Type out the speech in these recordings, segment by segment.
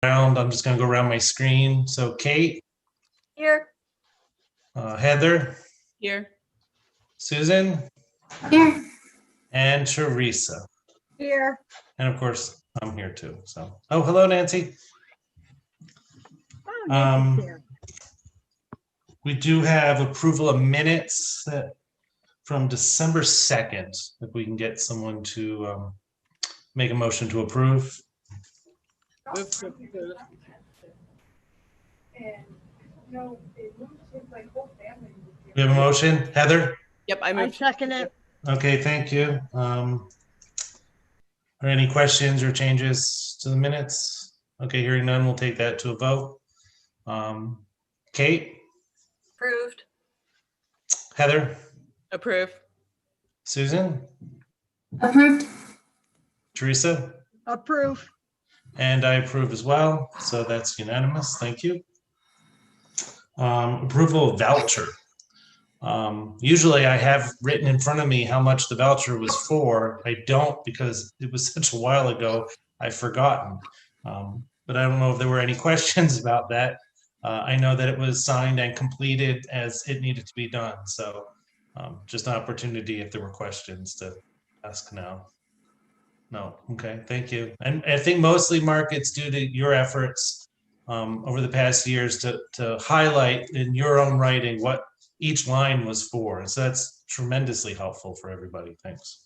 around. I'm just going to go around my screen. So Kate, Here. Heather, Here. Susan, Here. and Teresa. Here. And of course, I'm here too. So, oh, hello, Nancy. We do have approval of minutes from December 2nd. If we can get someone to make a motion to approve. Move to approve. We have a motion, Heather? Yep, I I moved. second it. Okay, thank you. Are any questions or changes to the minutes? Okay, hearing none, we'll take that to a vote. Kate, Approved. Heather, Approve. Susan, Approved. Teresa, Approve. and I approve as well. So that's unanimous. Thank you. Approval of voucher. Usually I have written in front of me how much the voucher was for. I don't because it was such a while ago, I've forgotten. But I don't know if there were any questions about that. I know that it was signed and completed as it needed to be done. So just an opportunity if there were questions to ask now. No, okay, thank you. And I think mostly, Mark, it's due to your efforts over the past years to highlight in your own writing what each line was for. So that's tremendously helpful for everybody. Thanks.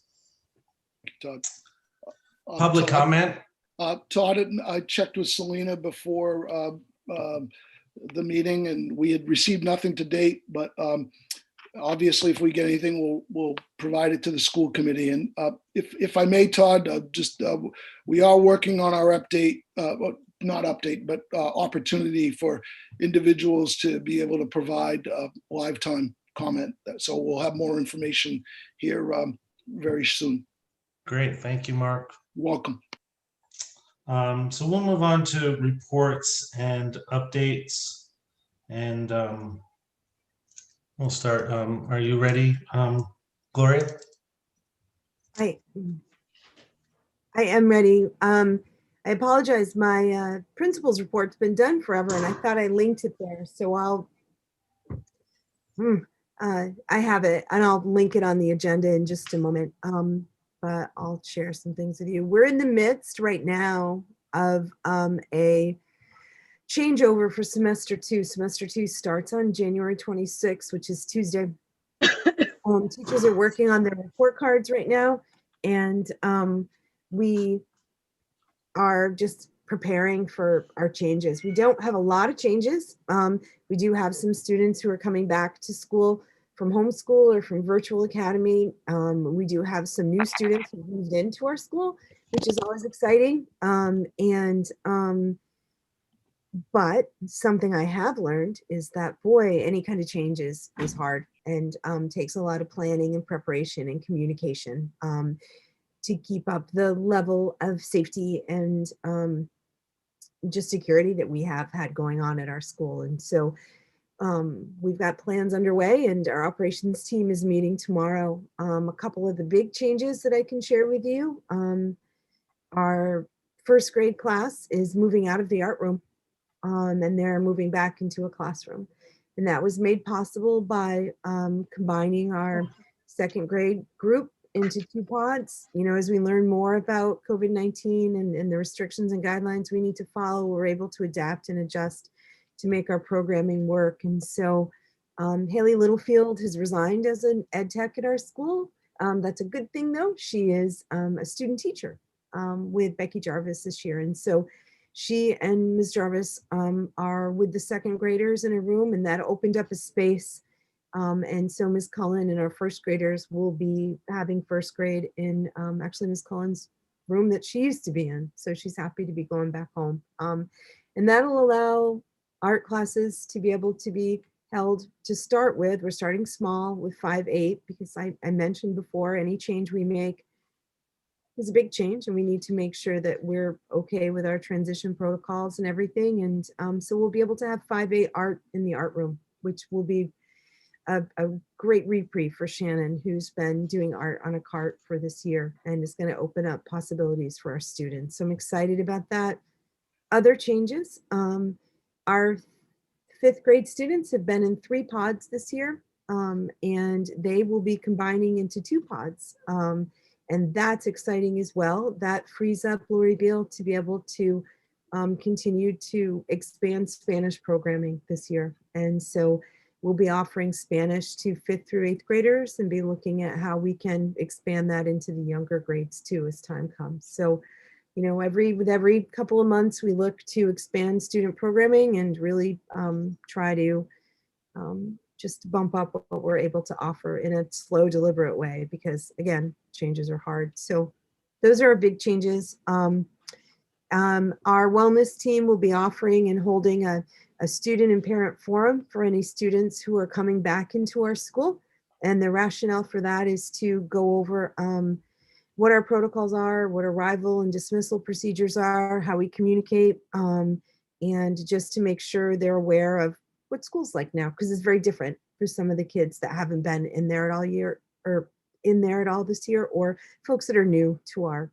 Todd. Public Todd, comment? Todd, I checked with Selena before the meeting and we had received nothing to date, but obviously if we get anything, we'll provide it to the school committee. And if I may, Todd, we are working on our update, not update, but opportunity for individuals to be able to provide lifetime comment. So we'll have more information here very soon. Great, thank you, Mark. Welcome. So we'll move on to reports and updates, and we'll start. Are you ready, Gloria? I am ready. I apologize. My principal's report's been done forever, and I thought I linked it there. So I have it, and I'll link it on the agenda in just a moment. But I'll share some things with you. We're in the midst right now of a changeover for semester 2. Semester 2 starts on January 26th, which is Tuesday. Teachers are working on their report cards right now, and we are just preparing for our changes. We don't have a lot of changes. We do have some students who are coming back to school from homeschool or from virtual academy. We do have some new students who moved into our school, which is always exciting. But something I have learned is that, boy, any kind of change is hard and takes a lot of planning and preparation and communication to keep up the level of safety and just security that we have had going on at our school. And so we've got plans underway, and our operations team is meeting tomorrow. A couple of the big changes that I can share with you. Our first grade class is moving out of the art room, and they're moving back into a classroom. And that was made possible by combining our second grade group into 2 pods. You know, as we learn more about COVID-19 and the restrictions and guidelines we need to follow, we're able to adapt and adjust to make our programming work. And so Haley Littlefield has resigned as an ed tech at our school. That's a good thing though. She is a student teacher with Becky Jarvis this year. And so she and Ms. Jarvis are with the second graders in a room, and that opened up a space. And so Ms. Cullen and our first graders will be having first grade in actually Ms. Cullen's room that she used to be in. So she's happy to be going back home. And that'll allow art classes to be able to be held to start with. We're starting small with 5-8 because I mentioned before, any change we make is a big change, and we need to make sure that we're okay with our transition protocols and everything. And so we'll be able to have 5-8 art in the art room, which will be a great reprieve for Shannon, who's been doing art on a cart for this year, and is going to open up possibilities for our students. So I'm excited about that. other changes, our fifth grade students have been in 3 pods this year, and they will be combining into 2 pods. And that's exciting as well. That frees up Lori Beal to be able to continue to expand Spanish programming this year. And so we'll be offering Spanish to 5th through 8th graders and be looking at how we can expand that into the younger grades too as time comes. So, you know, with every couple of months, we look to expand student programming and really try to just bump up what we're able to offer in a slow, deliberate way, because again, changes are hard. So those are our big changes. Our wellness team will be offering and holding a student and parent forum for any students who are coming back into our school. And the rationale for that is to go over what our protocols are, what arrival and dismissal procedures are, how we communicate, and just to make sure they're aware of what school's like now, because it's very different for some of the kids that haven't been in there at all year or in there at all this year, or folks that are new to our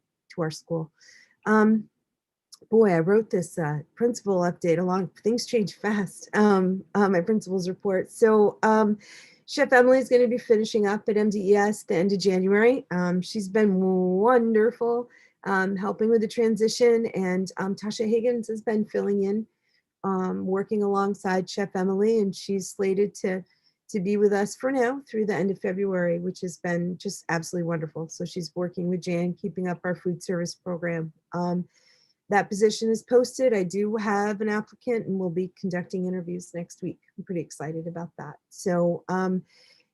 school. Boy, I wrote this principal update along. Things change fast. My principal's report. So Chef Emily is going to be finishing up at MDES the end of January. She's been wonderful helping with the transition, and Tasha Higgins has been filling in, working alongside Chef Emily, and she's slated to be with us for now through the end of February, which has been just absolutely wonderful. So she's working with Jan, keeping up our food service program. That position is posted. I do have an applicant and we'll be conducting interviews next week. I'm pretty excited about that. So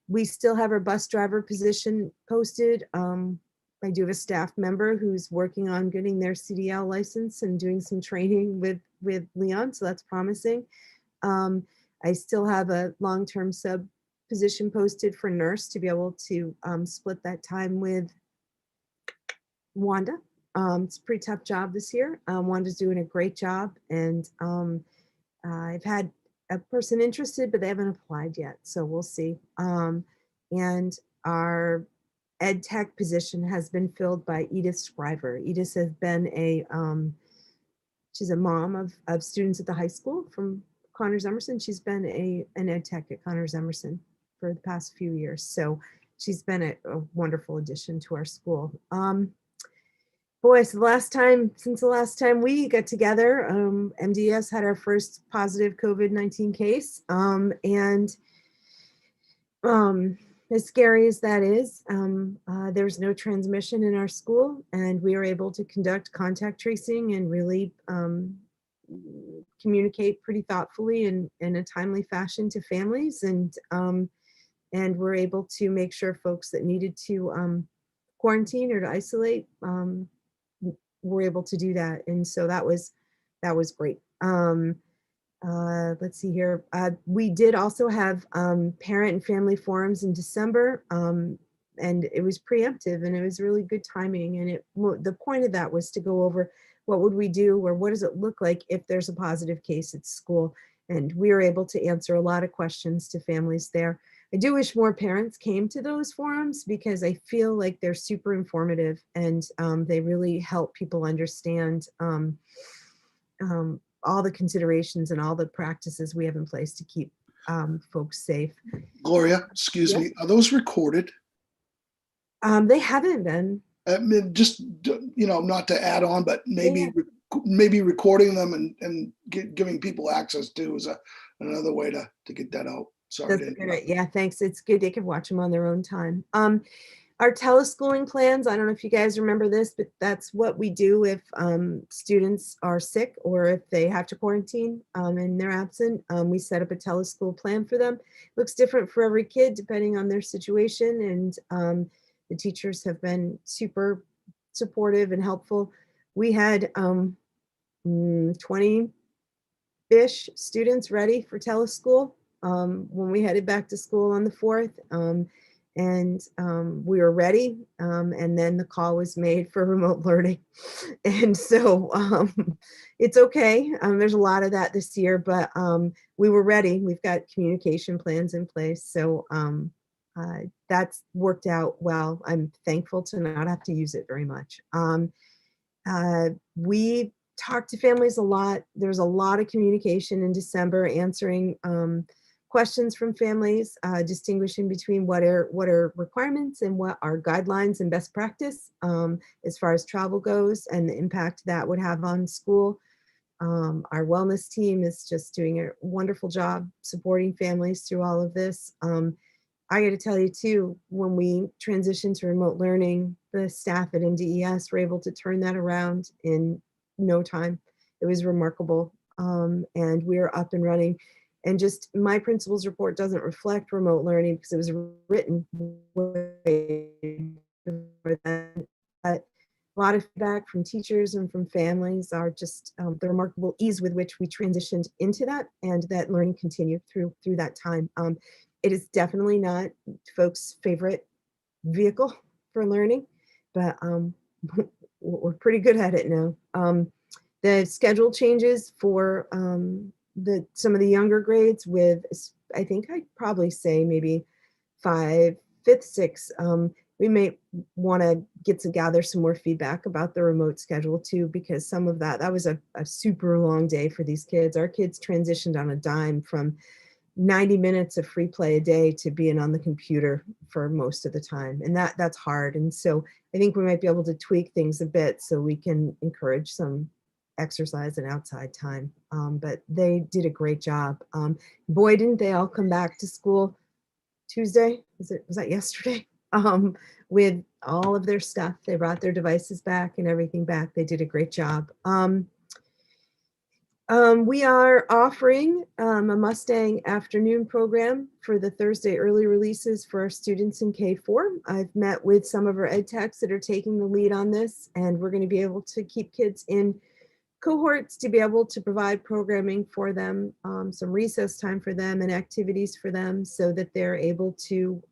we still have our bus driver position posted. I do have a staff member who's working on getting their CDL license and doing some training with Leon, so that's promising. I still have a long-term sub position posted for nurse to be able to split that time with Wanda. It's a pretty tough job this year. Wanda's doing a great job, and I've had a person interested, but they haven't applied yet, so we'll see. And our ed tech position has been filled by Edith Scriver. Edith has been she's a mom of students at the high school from Connors Emerson. She's been an ed tech at Connors Emerson for the past few years, so she's been a wonderful addition to our school. Boy, so since the last time we got together, MDS had our first positive COVID-19 case. And as scary as that is, there was no transmission in our school, and we were able to conduct contact tracing and really communicate pretty thoughtfully and in a timely fashion to families. And we're able to make sure folks that needed to quarantine or to isolate were able to do that. And so that was great. Let's see here. We did also have parent and family forums in December, and it was preemptive and it was really good timing. And the point of that was to go over what would we do, or what does it look like if there's a positive case at school? And we were able to answer a lot of questions to families there. I do wish more parents came to those forums, because I feel like they're super informative, and they really help people understand all the considerations and all the practices we have in place to keep folks safe. Gloria, excuse me, are those recorded? They haven't been. I mean, just, not to add on, but maybe recording them and giving people access to is another way to get that out. Sorry. That's good. Yeah, thanks. It's good. They can watch them on their own time. Our teleschooling plans, I don't know if you guys remember this, but that's what we do if students are sick or if they have to quarantine and they're absent. We set up a teleschool plan for them. Looks different for every kid depending on their situation, and the teachers have been super supportive and helpful. We had 20-ish students ready for teleschool when we headed back to school on the 4th. We were ready, and then the call was made for remote learning. And so it's okay. There's a lot of that this year, but we were ready. We've got communication plans in place. So that's worked out well. I'm thankful to not have to use it very much. We talked to families a lot. There's a lot of communication in December, answering questions from families, distinguishing between what are requirements and what are guidelines and best practice as far as travel goes, and the impact that would have on school. Our wellness team is just doing a wonderful job supporting families through all of this. I got to tell you too, when we transitioned to remote learning, the staff at NDES were able to turn that around in no time. It was remarkable. And we're up and running. And just my principal's report doesn't reflect remote learning because it was written way before then. But a lot of feedback from teachers and from families are just the remarkable ease with which we transitioned into that, and that learning continued through that time. It is definitely not folks' favorite vehicle for learning, but we're pretty good at it now. The schedule changes for some of the younger grades with, I think I'd probably say maybe 5th, 6th. We may want to gather some more feedback about the remote schedule too, because some of that was a super long day for these kids. Our kids transitioned on a dime from 90 minutes of free play a day to being on the computer for most of the time. And that's hard. And so I think we might be able to tweak things a bit so we can encourage some exercise and outside time. But they did a great job. Boy, didn't they all come back to school Tuesday? Was that yesterday? With all of their stuff. They brought their devices back and everything back. They did a great job. We are offering a Mustang afternoon program for the Thursday early releases for our students in K4. I've met with some of our ed techs that are taking the lead on this, and we're going to be able to keep kids in cohorts to be able to provide programming for them, some recess time for them and activities for them so that they're able to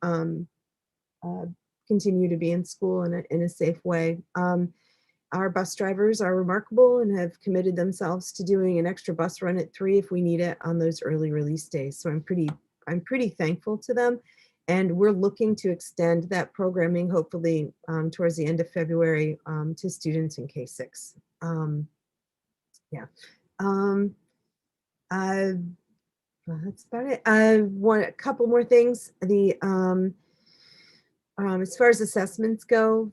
continue to be in school in a safe way. Our bus drivers are remarkable and have committed themselves to doing an extra bus run at 3 if we need it on those early release days. So I'm pretty thankful to them. And we're looking to extend that programming, hopefully towards the end of February, to students in K6. That's about it. I want a couple more things. As far as assessments go,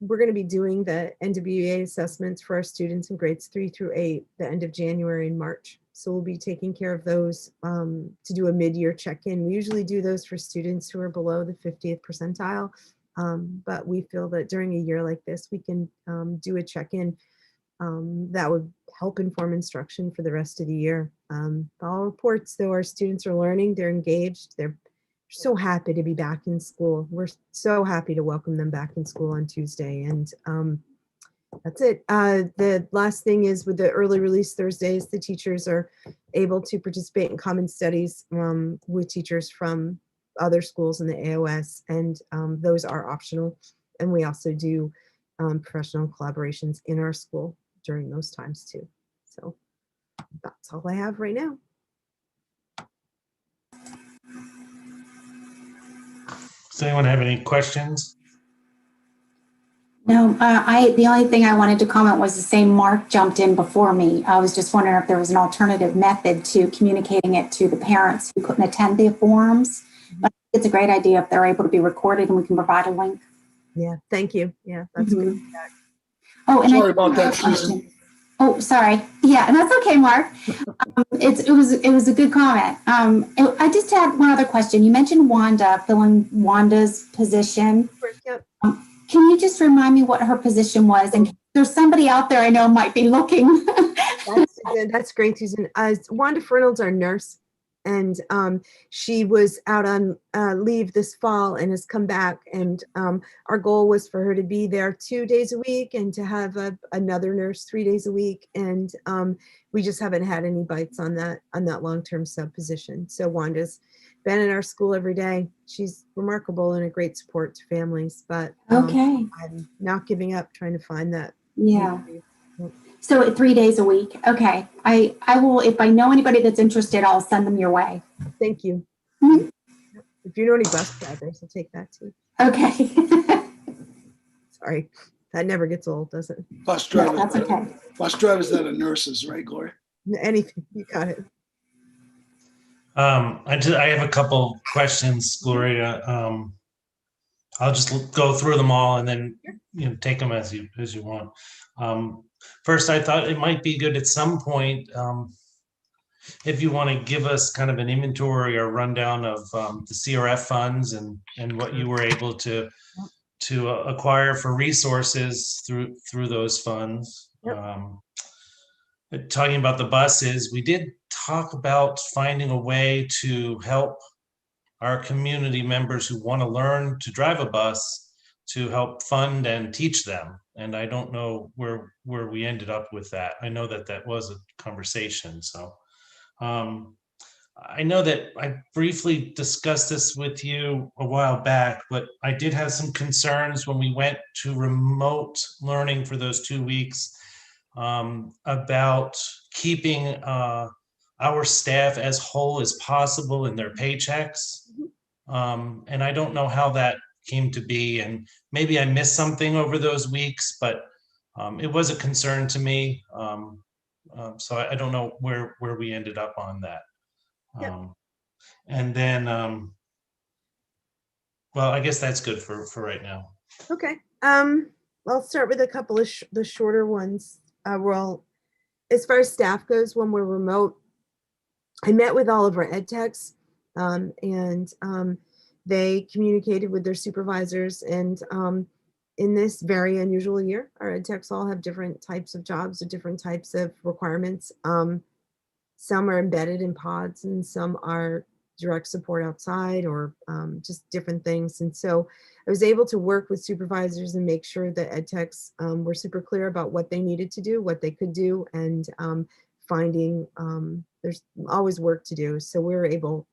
we're going to be doing the NWEA assessments for our students in grades 3 through 8, the end of January and March. So we'll be taking care of those to do a mid-year check-in. We usually do those for students who are below the 50th percentile, but we feel that during a year like this, we can do a check-in that would help inform instruction for the rest of the year. All reports, though, our students are learning, they're engaged, they're so happy to be back in school. We're so happy to welcome them back in school on Tuesday. And that's it. The last thing is with the early release Thursdays, the teachers are able to participate in common studies with teachers from other schools in the AOS, and those are optional. And we also do professional collaborations in our school during those times too. So that's all I have right now. Does anyone have any questions? No, the only thing I wanted to comment was the same Mark jumped in before me. I was just wondering if there was an alternative method to communicating it to the parents who couldn't attend the forums. But it's a great idea if they're able to be recorded and we can provide a link. Yeah, thank you. Yeah, that's good. Oh, and Sorry about that, Susan. Oh, sorry. Yeah, and that's okay, Mark. It was a good comment. I just had one other question. You mentioned Wanda, filling Wanda's position. Yep. Can you just remind me what her position was? And there's somebody out there I know might be looking. That's great, Susan. Wanda Fernald's our nurse, and she was out on leave this fall and has come back. And our goal was for her to be there 2 days a week and to have another nurse 3 days a week. And we just haven't had any bites on that long-term sub position. So Wanda's been in our school every day. She's remarkable and a great support to families. But Okay. I'm not giving up trying to find that. Yeah. So 3 days a week. Okay. I will, if I know anybody that's interested, I'll send them your way. Thank you. Mhm. If you know any bus drivers, I'll take that too. Okay. Sorry. That never gets old, does it? Bus No, drivers, that's okay. bus drivers that are nurses, right, Gloria? Anything, you got it. I have a couple questions, Gloria. I'll just go through them all and then take them as you want. First, I thought it might be good at some point if you want to give us kind of an inventory or rundown of the CRF funds and what you were able to acquire for resources through those funds. Yep. Talking about the buses, we did talk about finding a way to help our community members who want to learn to drive a bus to help fund and teach them. And I don't know where we ended up with that. I know that was a conversation. So I know that I briefly discussed this with you a while back, but I did have some concerns when we went to remote learning for those 2 weeks about keeping our staff as whole as possible in their paychecks. And I don't know how that came to be, and maybe I missed something over those weeks, but it was a concern to me. So I don't know where we ended up on that. Yep. And then, well, I guess that's good for right now. Okay. I'll start with a couple of the shorter ones. Well, as far as staff goes, when we're remote, I met with all of our ed techs, and they communicated with their supervisors. And in this very unusual year, our ed techs all have different types of jobs or different types of requirements. Some are embedded in pods and some are direct support outside, or just different things. And so I was able to work with supervisors and make sure that ed techs were super clear about what they needed to do, what they could do, and finding there's always work to do. So we were able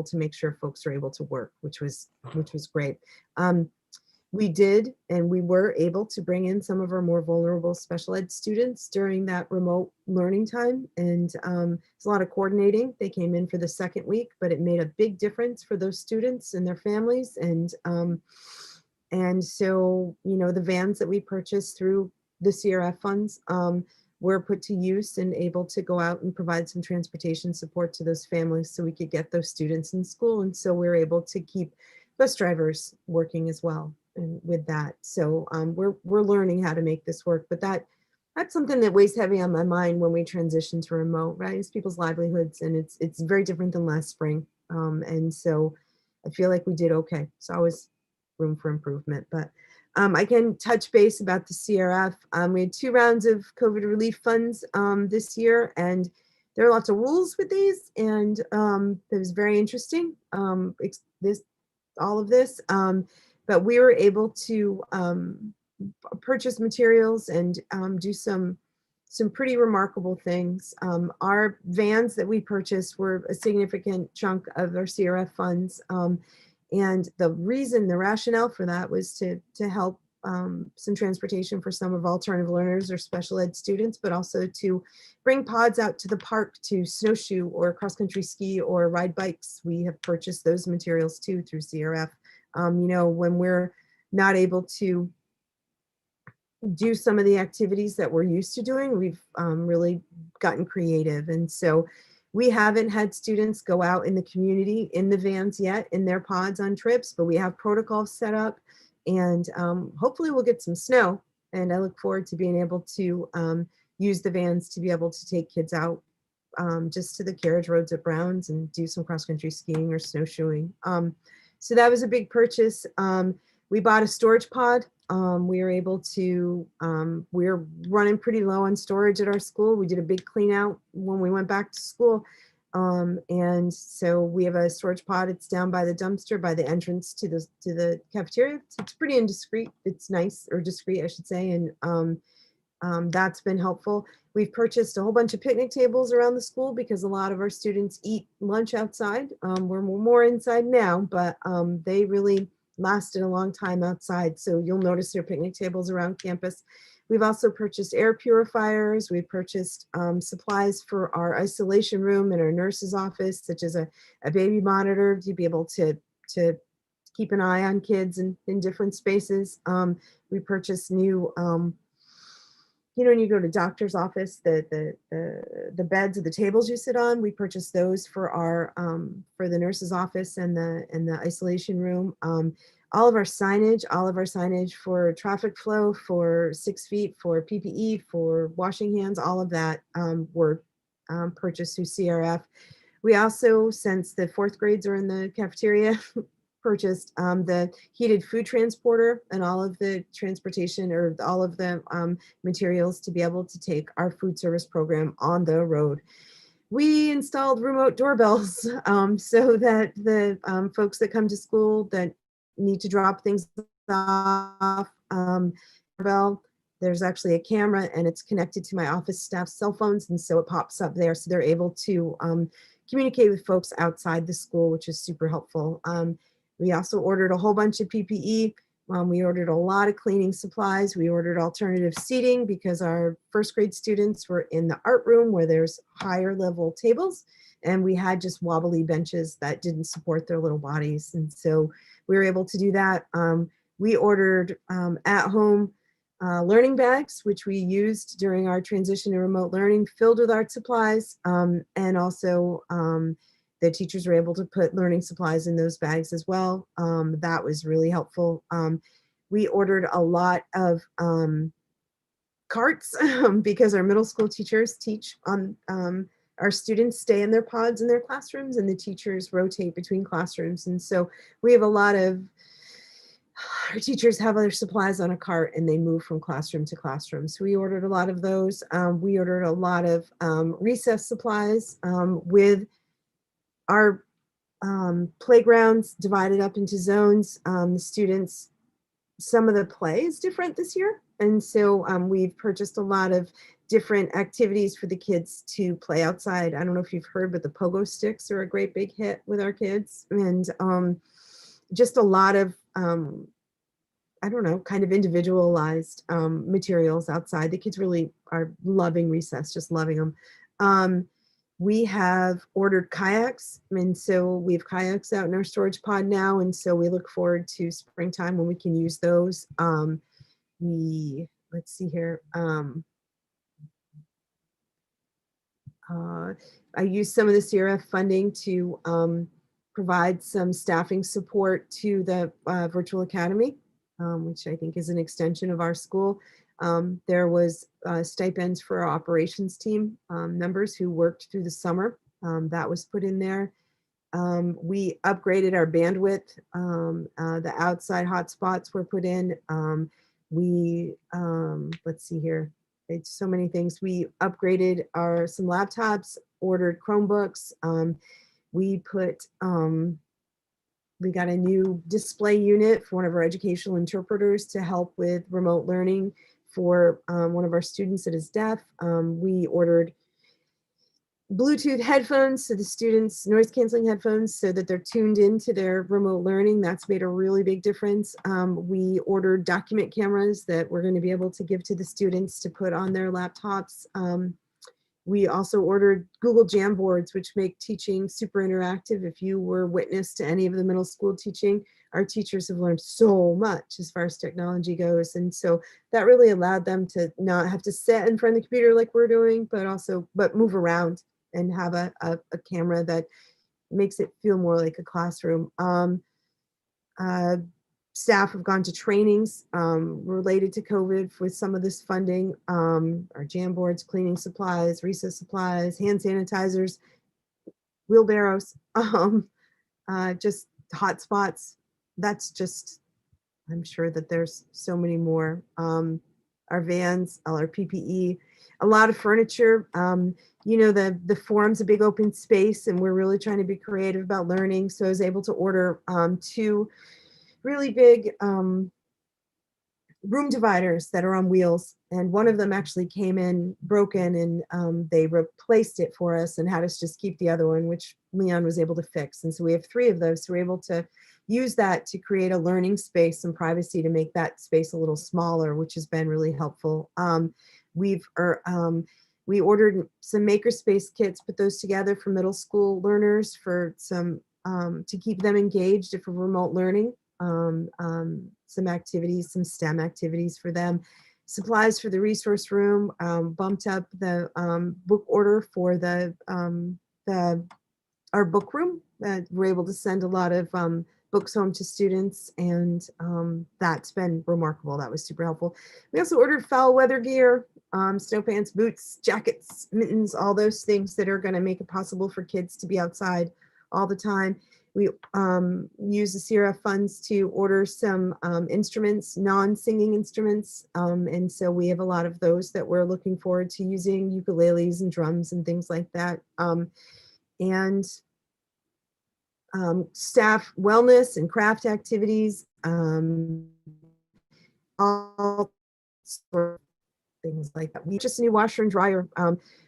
to make sure folks are able to work, which was great. We did, and we were able to bring in some of our more vulnerable special ed students during that remote learning time. And it's a lot of coordinating. They came in for the second week, but it made a big difference for those students and their families. And so, the vans that we purchased through the CRF funds were put to use and able to go out and provide some transportation support to those families so we could get those students in school. And so we're able to keep bus drivers working as well. And with that, so we're learning how to make this work, but that's something that weighs heavy on my mind when we transition to remote, right? It's people's livelihoods, and it's very different than last spring, and so I feel like we did okay. There's always room for improvement, but I can touch base about the CRF. We had 2 rounds of COVID relief funds this year, and there are lots of rules with these, and it was very interesting. All of this. But we were able to purchase materials and do some pretty remarkable things. Our vans that we purchased were a significant chunk of our CRF funds. And the rationale for that was to help some transportation for some of alternative learners or special ed students, but also to bring pods out to the park to snowshoe or cross-country ski or ride bikes. We have purchased those materials too through CRF. When we're not able to do some of the activities that we're used to doing, we've really gotten creative. And so we haven't had students go out in the community in the vans yet in their pods on trips, but we have protocols set up, and hopefully we'll get some snow. And I look forward to being able to use the vans to be able to take kids out just to the carriage roads at Browns and do some cross-country skiing or snowshoeing. So that was a big purchase. We bought a storage pod. We were able to, we're running pretty low on storage at our school. We did a big clean out when we went back to school. And so we have a storage pod. It's down by the dumpster, by the entrance to the cafeteria. It's pretty indiscreet. It's nice, or discreet, I should say. And that's been helpful. We've purchased a whole bunch of picnic tables around the school because a lot of our students eat lunch outside. We're more inside now, but they really lasted a long time outside. So you'll notice there are picnic tables around campus. We've also purchased air purifiers. We've purchased supplies for our isolation room in our nurse's office, such as a baby monitor to be able to keep an eye on kids in different spaces. We purchased new, when you go to doctor's office, the beds or the tables you sit on, we purchased those for for the nurse's office and the isolation room. All of our signage for traffic flow, for 6 feet, for PPE, for washing hands, all of that were purchased through CRF. We also, since the 4th grades are in the cafeteria, purchased the heated food transporter and all of the transportation or all of the materials to be able to take our food service program on the road. We installed remote doorbells so that the folks that come to school that need to drop things off, doorbell, there's actually a camera and it's connected to my office staff's cell phones. And so it pops up there. So they're able to communicate with folks outside the school, which is super helpful. We also ordered a whole bunch of PPE. We ordered a lot of cleaning supplies. We ordered alternative seating because our 1st grade students were in the art room where there's higher level tables, and we had just wobbly benches that didn't support their little bodies. And so we were able to do that. We ordered at home learning bags, which we used during our transition to remote learning, filled with art supplies, and also the teachers were able to put learning supplies in those bags as well. That was really helpful. We ordered a lot of carts because our middle school teachers teach on, our students stay in their pods in their classrooms and the teachers rotate between classrooms. And so we have a lot of, our teachers have other supplies on a cart and they move from classroom to classroom. So we ordered a lot of those. We ordered a lot of recess supplies with our playgrounds divided up into zones. The students, some of the play is different this year. And so we've purchased a lot of different activities for the kids to play outside. I don't know if you've heard, but the pogo sticks are a great big hit with our kids. And just a lot of, I don't know, kind of individualized materials outside. The kids really are loving recess, just loving them. We have ordered kayaks, and so we have kayaks out in our storage pod now, and so we look forward to springtime when we can use those. Let's see here. I used some of the CRF funding to provide some staffing support to the virtual academy, which I think is an extension of our school. There was stipends for our operations team members who worked through the summer. That was put in there. We upgraded our bandwidth. The outside hotspots were put in. Let's see here. It's so many things. We upgraded some laptops, ordered Chromebooks. We got a new display unit for one of our educational interpreters to help with remote learning for one of our students that is deaf. We ordered Bluetooth headphones so the students, noise canceling headphones, so that they're tuned into their remote learning. That's made a really big difference. We ordered document cameras that we're going to be able to give to the students to put on their laptops. We also ordered Google Jamboards, which make teaching super interactive. If you were witness to any of the middle school teaching, our teachers have learned so much as far as technology goes. And so that really allowed them to not have to sit in front of the computer like we're doing, but move around and have a camera that makes it feel more like a classroom. Staff have gone to trainings related to COVID with some of this funding. Our Jamboards, cleaning supplies, recess supplies, hand sanitizers, wheelbarrows, just hotspots. That's just, I'm sure that there's so many more. Our vans, all our PPE, a lot of furniture. The forum's a big open space and we're really trying to be creative about learning. So I was able to order 2 really big room dividers that are on wheels. And one of them actually came in broken and they replaced it for us and had us just keep the other one, which Leon was able to fix. And so we have 3 of those. So we're able to use that to create a learning space and privacy to make that space a little smaller, which has been really helpful. We ordered some makerspace kits, put those together for middle school learners for some to keep them engaged for remote learning. some activities, some STEM activities for them. Supplies for the resource room, bumped up the book order for our book room. We're able to send a lot of books home to students, and that's been remarkable. That was super helpful. We also ordered foul weather gear, snow pants, boots, jackets, mittens, all those things that are going to make it possible for kids to be outside all the time. We use the CRF funds to order some instruments, non-singing instruments. And so we have a lot of those that we're looking forward to using, ukuleles and drums and things like that. And staff wellness and craft activities, all sorts of things like that. We just a new washer and dryer.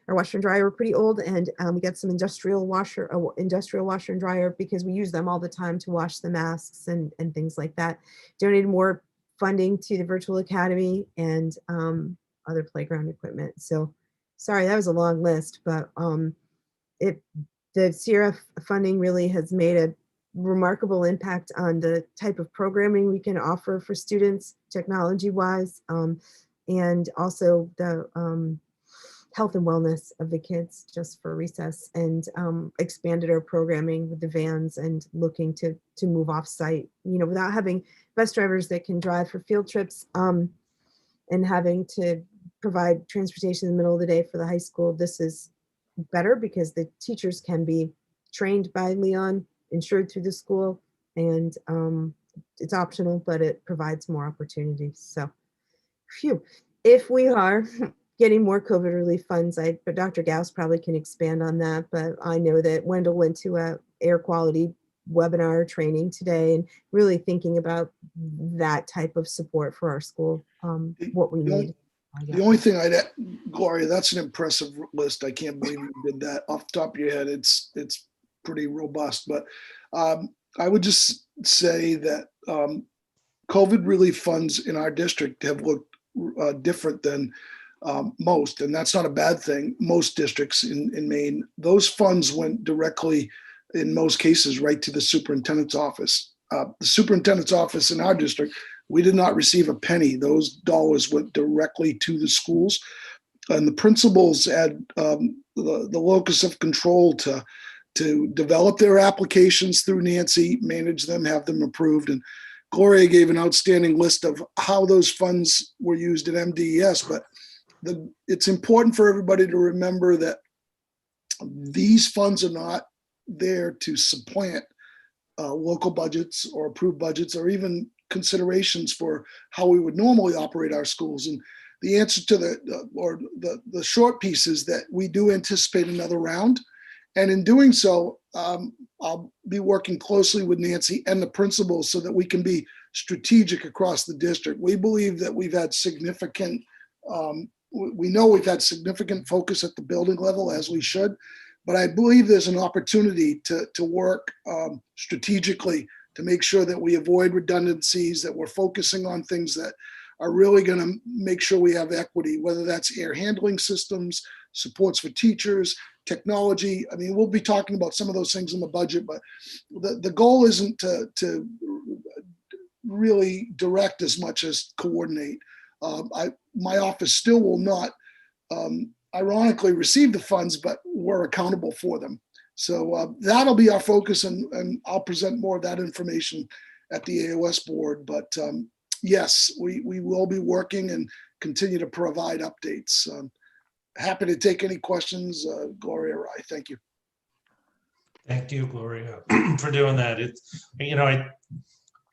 Our washer and dryer are pretty old, and we got some industrial washer and dryer because we use them all the time to wash the masks and things like that. Donated more funding to the virtual academy and other playground equipment. So sorry, that was a long list, but the CRF funding really has made a remarkable impact on the type of programming we can offer for students technology wise, and also the health and wellness of the kids just for recess, and expanded our programming with the vans and looking to move off site, without having bus drivers that can drive for field trips, and having to provide transportation in the middle of the day for the high school. This is better because the teachers can be trained by Leon, insured through the school, and it's optional, but it provides more opportunities. So, phew. If we are getting more COVID relief funds, but Dr. Gauss probably can expand on that, but I know that Wendell went to a air quality webinar training today and really thinking about that type of support for our school, what we need. The only thing I'd add, Gloria, that's an impressive list. I can't believe you did that off the top of your head. It's pretty robust, but I would just say that COVID relief funds in our district have looked different than most, and that's not a bad thing. Most districts in Maine, those funds went directly, in most cases, right to the superintendent's office. The superintendent's office in our district, we did not receive a penny. Those dollars went directly to the schools, and the principals had the locus of control to develop their applications through Nancy, manage them, have them approved. And Gloria gave an outstanding list of how those funds were used at MDES, but it's important for everybody to remember that these funds are not there to supplant local budgets or approved budgets or even considerations for how we would normally operate our schools. And the answer to the short piece is that we do anticipate another round. And in doing so, I'll be working closely with Nancy and the principals so that we can be strategic across the district. We believe that we've had significant, we know we've had significant focus at the building level, as we should, but I believe there's an opportunity to work strategically to make sure that we avoid redundancies, that we're focusing on things that are really going to make sure we have equity, whether that's air handling systems, supports for teachers, technology. I mean, we'll be talking about some of those things in the budget, but the goal isn't to really direct as much as coordinate. My office still will not, ironically, receive the funds, but we're accountable for them. So that'll be our focus, and I'll present more of that information at the AOS board. But yes, we will be working and continue to provide updates. Happy to take any questions, Gloria or I. Thank you. Thank you, Gloria, for doing that. It's,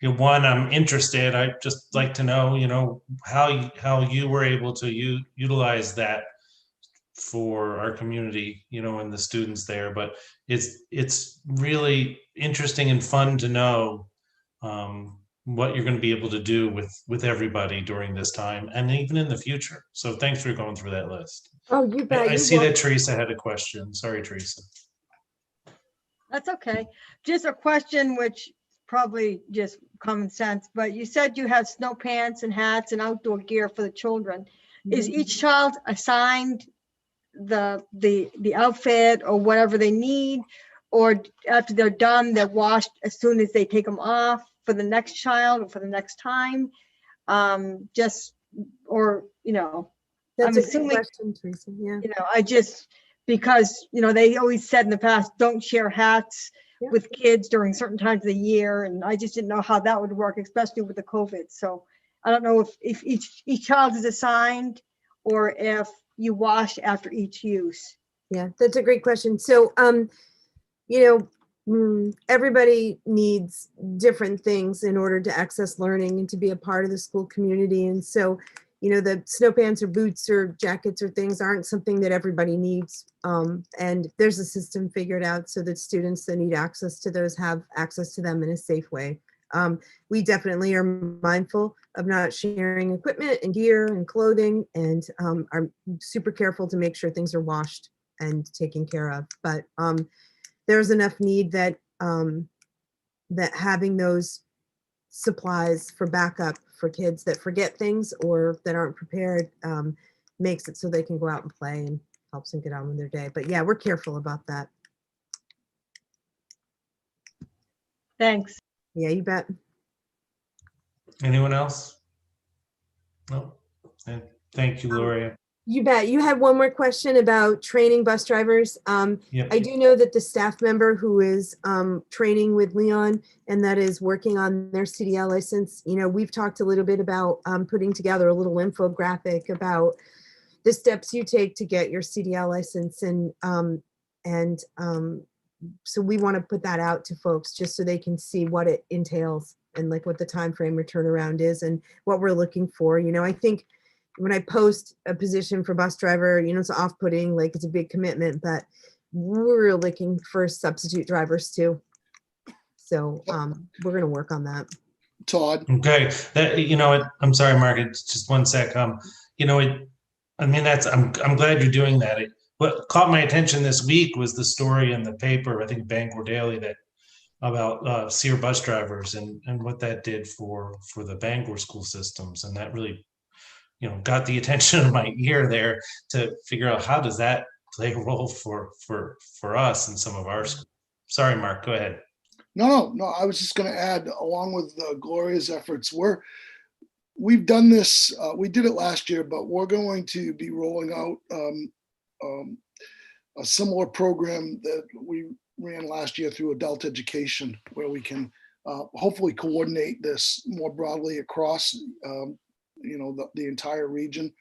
one, I'm interested. I'd just like to know, how you were able to utilize that for our community, and the students there. But it's really interesting and fun to know what you're going to be able to do with everybody during this time and even in the future. So thanks for going through that list. Oh, you bet. I see that Teresa had a question. Sorry, Teresa. That's okay. Just a question, which probably just common sense, but you said you have snow pants and hats and outdoor gear for the children. Is each child assigned the outfit or whatever they need, or after they're done, they're washed as soon as they take them off? for the next child or for the next time? Just, or, That's I'm a good assuming, question, Teresa. Yeah. I just, because, they always said in the past, don't share hats Yeah. with kids during certain times of the year. And I just didn't know how that would work, especially with the COVID. So I don't know if each child is assigned or if you wash after each use. Yeah, that's a great question. So, everybody needs different things in order to access learning and to be a part of the school community. And so, the snow pants or boots or jackets or things aren't something that everybody needs. And there's a system figured out so that students that need access to those have access to them in a safe way. We definitely are mindful of not sharing equipment and gear and clothing, and are super careful to make sure things are washed and taken care of. But there's enough need that that having those supplies for backup for kids that forget things or that aren't prepared makes it so they can go out and play and helps them get on with their day. But yeah, we're careful about that. Thanks. Yeah, you bet. Anyone else? No. And thank you, Gloria. You bet. You had one more question about training bus drivers. Yep. I do know that the staff member who is training with Leon and that is working on their CDL license, we've talked a little bit about putting together a little infographic about the steps you take to get your CDL license. And so we want to put that out to folks just so they can see what it entails and like what the time frame or turnaround is and what we're looking for. I think when I post a position for bus driver, it's off-putting, like it's a big commitment, but we're looking for substitute drivers too. So we're going to work on that. Todd, Okay. I'm sorry, Mark. It's just one sec. I'm glad you're doing that. What caught my attention this week was the story in the paper, I think Bangor Daily, that about SEER bus drivers and what that did for the Bangor school systems. And that really, got the attention of my ear there to figure out how does that play a role for us and some of our schools. Sorry, Mark, go ahead. no, I was just going to add, along with Gloria's efforts, we've done this. We did it last year, but we're going to be rolling out a similar program that we ran last year through adult education, where we can hopefully coordinate this more broadly across the entire region.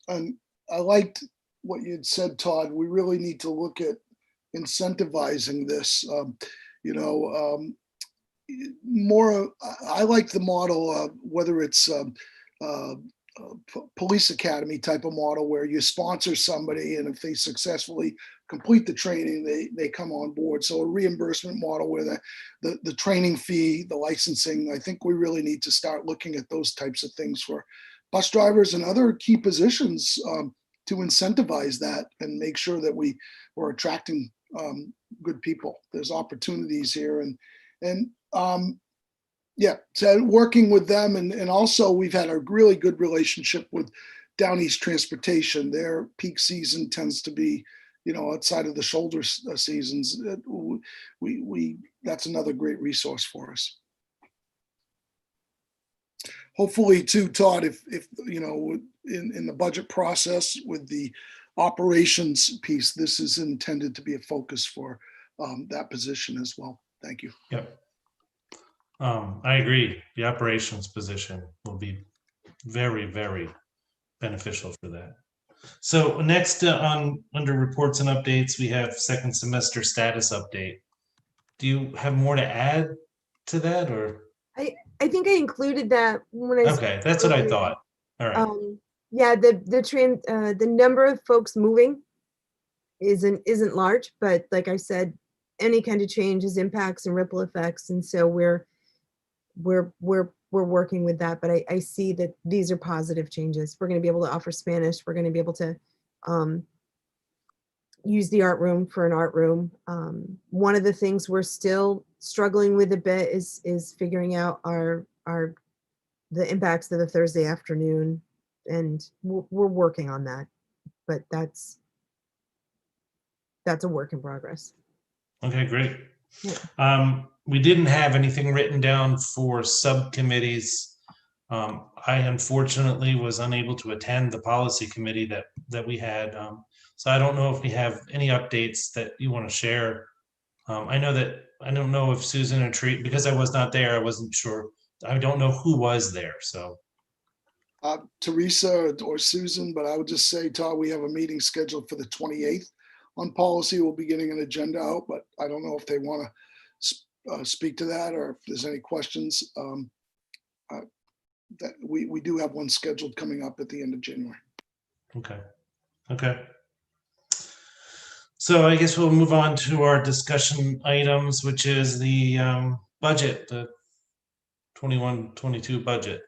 And I liked what you'd said, Todd. We really need to look at incentivizing this. More, I like the model, whether it's police academy type of model where you sponsor somebody, and if they successfully complete the training, they come on board. So a reimbursement model where the training fee, the licensing, I think we really need to start looking at those types of things for bus drivers and other key positions to incentivize that and make sure that we're attracting good people. There's opportunities here, and so working with them, and also we've had a really good relationship with Down East Transportation. Their peak season tends to be, outside of the shoulder seasons. That's another great resource for us. Hopefully too, Todd, if in the budget process with the operations piece, this is intended to be a focus for that position as well. Thank you. Yep. I agree. The operations position will be very, very beneficial for that. So next under reports and updates, we have second semester status update. Do you have more to add to that, or? I think I included that when I. Okay, that's what I thought. All right. Yeah, the number of folks moving isn't large, but like I said, any kind of change has impacts and ripple effects, and so we're working with that. But I see that these are positive changes. We're going to be able to offer Spanish. We're going to be able to use the art room for an art room. One of the things we're still struggling with a bit is figuring out the impacts of the Thursday afternoon, and we're working on that. But that's a work in progress. Okay, great. Yeah. we didn't have anything written down for subcommittees. I unfortunately was unable to attend the policy committee that we had. So I don't know if we have any updates that you want to share. I don't know if Susan or Tree, because I was not there, I wasn't sure. I don't know who was there, so. Teresa or Susan, but I would just say, Todd, we have a meeting scheduled for the 28th on policy. We'll be getting an agenda out, but I don't know if they want to speak to that or if there's any questions. That we do have one scheduled coming up at the end of January. Okay. So I guess we'll move on to our discussion items, which is the budget, the 21-22 budget.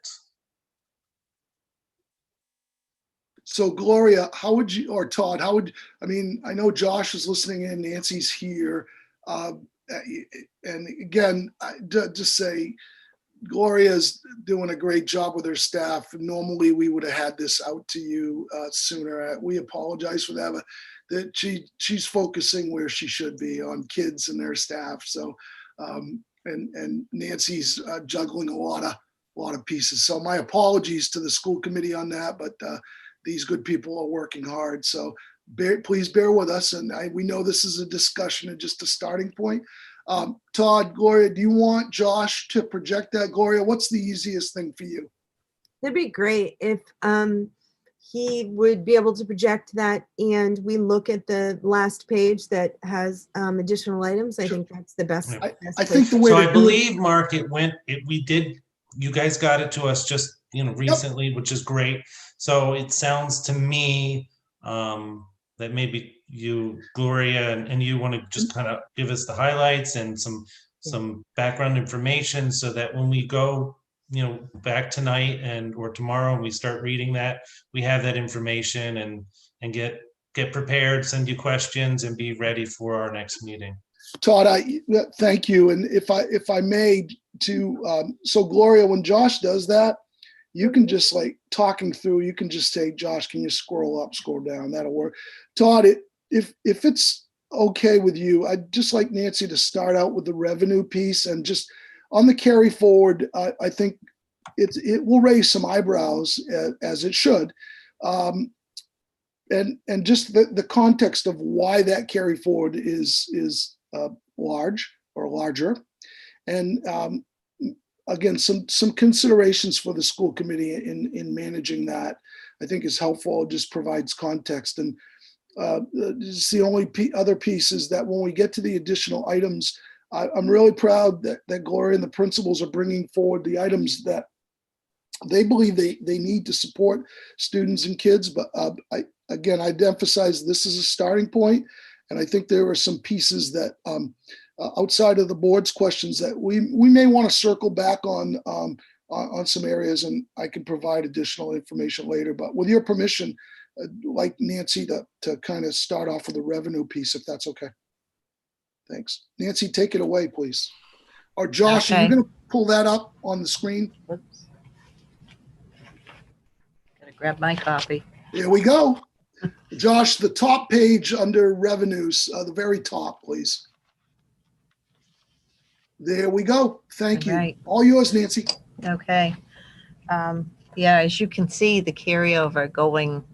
So Gloria, how would you, or Todd, I mean, I know Josh is listening in, Nancy's here. And again, just say, Gloria's doing a great job with her staff. Normally, we would have had this out to you sooner. We apologize for that, but that she's focusing where she should be on kids and their staff. So, and Nancy's juggling a lot of pieces. So my apologies to the school committee on that, but these good people are working hard. So please bear with us. And we know this is a discussion and just a starting point. Todd, Gloria, do you want Josh to project that? Gloria, what's the easiest thing for you? It'd be great if he would be able to project that and we look at the last page that has additional items. I think that's the best. Yeah. I think the way So to I do it- believe, Mark, you guys got it to us just, recently, which is great. So it sounds to me that maybe you, Gloria, and you want to just kind of give us the highlights and some background information so that when we go, back tonight or tomorrow and we start reading that, we have that information and get prepared, send you questions and be ready for our next meeting. Todd, thank you. And if I may so Gloria, when Josh does that, you can just talking through, you can just say, Josh, can you scroll up, scroll down? That'll work. Todd, if it's okay with you, I'd just like Nancy to start out with the revenue piece and just on the carry forward. I think it will raise some eyebrows as it should. And just the context of why that carry forward is large or larger. And again, some considerations for the school committee in managing that, I think is helpful. It just provides context. And just the only other piece is that when we get to the additional items, I'm really proud that Gloria and the principals are bringing forward the items that they believe they need to support students and kids. But I'd emphasize this is a starting point. And I think there are some pieces that outside of the board's questions that we may want to circle back on some areas, and I can provide additional information later. But with your permission, I'd like Nancy to kind of start off with the revenue piece, if that's okay. Thanks. Nancy, take it away, please. Or Josh, Okay. Are you going to pull that up on the screen? Whoops. Gotta grab my copy. There we go. Josh, the top page under revenues, the very top, please. There we go. Thank you. Right. All yours, Nancy. Okay. Yeah, as you can see, the carryover going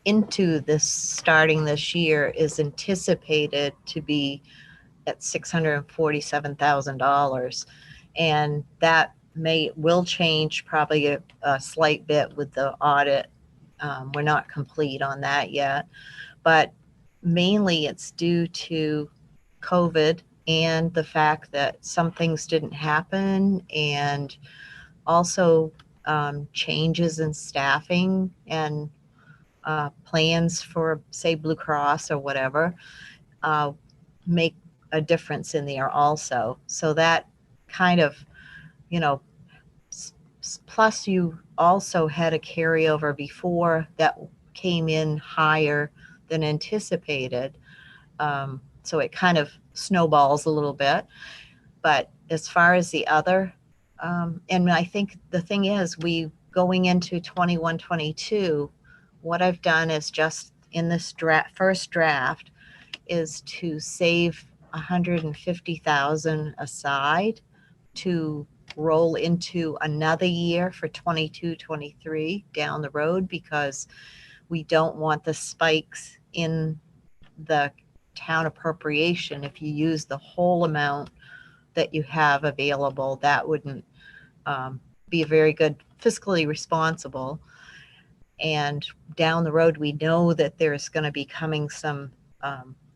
into starting this year is anticipated to be at $647,000. And that will change probably a slight bit with the audit. We're not complete on that yet, but mainly it's due to COVID and the fact that some things didn't happen, and also changes in staffing and plans for, say, Blue Cross or whatever, make a difference in there also. So that kind of, plus you also had a carryover before that came in higher than anticipated. So it kind of snowballs a little bit. But as far as the other, and I think the thing is, going into 21-22, what I've done is just in this first draft is to save 150,000 aside to roll into another year for 22, 23 down the road, because we don't want the spikes in the town appropriation. If you use the whole amount that you have available, that wouldn't be a very good fiscally responsible. And down the road, we know that there's going to be coming some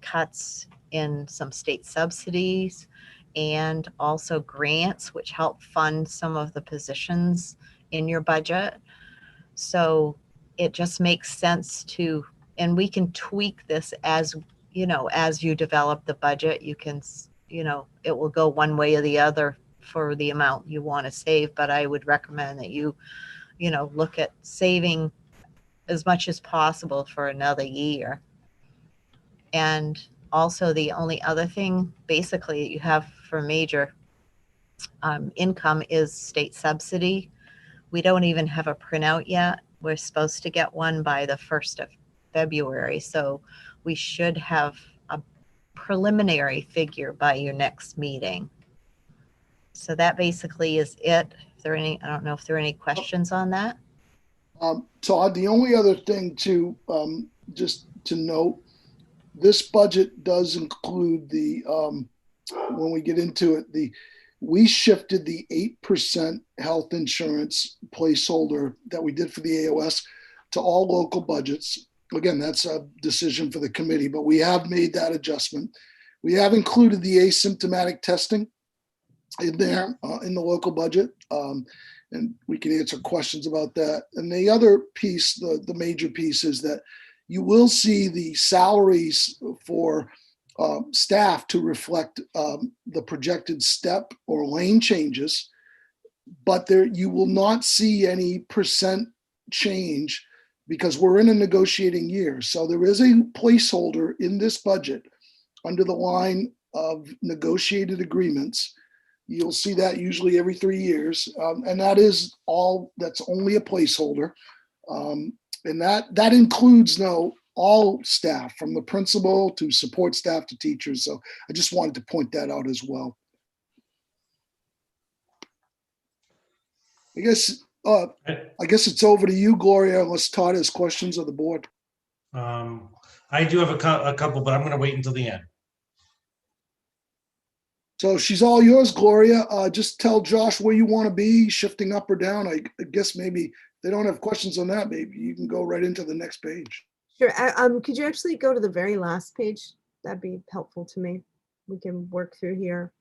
cuts in some state subsidies and also grants, which help fund some of the positions in your budget. So it just makes sense to, and we can tweak this as, you know, as you develop the budget, you can, you know, it will go one way or the other for the amount you want to save. But I would recommend that you know, look at saving as much as possible for another year. And also the only other thing basically you have for major income is state subsidy. We don't even have a printout yet. We're supposed to get one by the 1st of February. So we should have a preliminary figure by your next meeting. So that basically is it. If there are any, I don't know if there are any questions on that. Todd, the only other thing to just to note, this budget does include the when we get into it, we shifted the 8% health insurance placeholder that we did for the AOS to all local budgets. Again, that's a decision for the committee, but we have made that adjustment. We have included the asymptomatic testing in there in the local budget. And we can answer questions about that. And the other piece, the major piece, is that you will see the salaries for staff to reflect the projected step or lane changes, but there you will not see any percent change because we're in a negotiating year. So there is a placeholder in this budget under the line of negotiated agreements. You'll see that usually every 3 years. And that is all, that's only a placeholder. And that includes all staff, from the principal to support staff to teachers. So I just wanted to point that out as well. I guess it's over to you, Gloria, unless Todd has questions of the board. I do have a couple, but I'm going to wait until the end. So she's all yours, Gloria. Just tell Josh where you want to be, shifting up or down. I guess maybe if they don't have questions on that, maybe you can go right into the next page. Sure. Could you actually go to the very last page? That'd be helpful to me. We can work through here.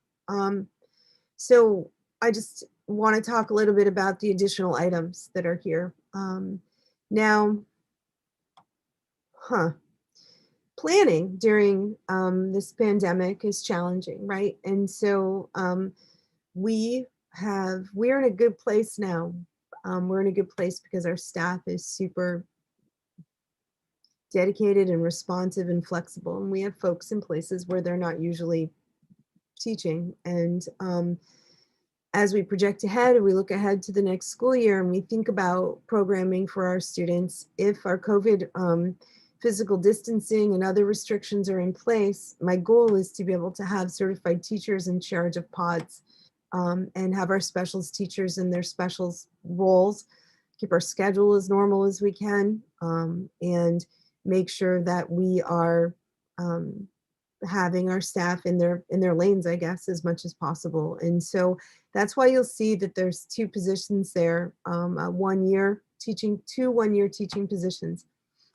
So I just want to talk a little bit about the additional items that are here. Planning during this pandemic is challenging, right? And so we're in a good place now. We're in a good place because our staff is super dedicated and responsive and flexible. And we have folks in places where they're not usually teaching. And as we project ahead, we look ahead to the next school year and we think about programming for our students. If our COVID physical distancing and other restrictions are in place, my goal is to be able to have certified teachers in charge of pods and have our specials teachers in their specials roles, keep our schedule as normal as we can, and make sure that we are having our staff in their lanes, I guess, as much as possible. And so that's why you'll see that there's 2 positions there, 1 year teaching, 2 one-year teaching positions.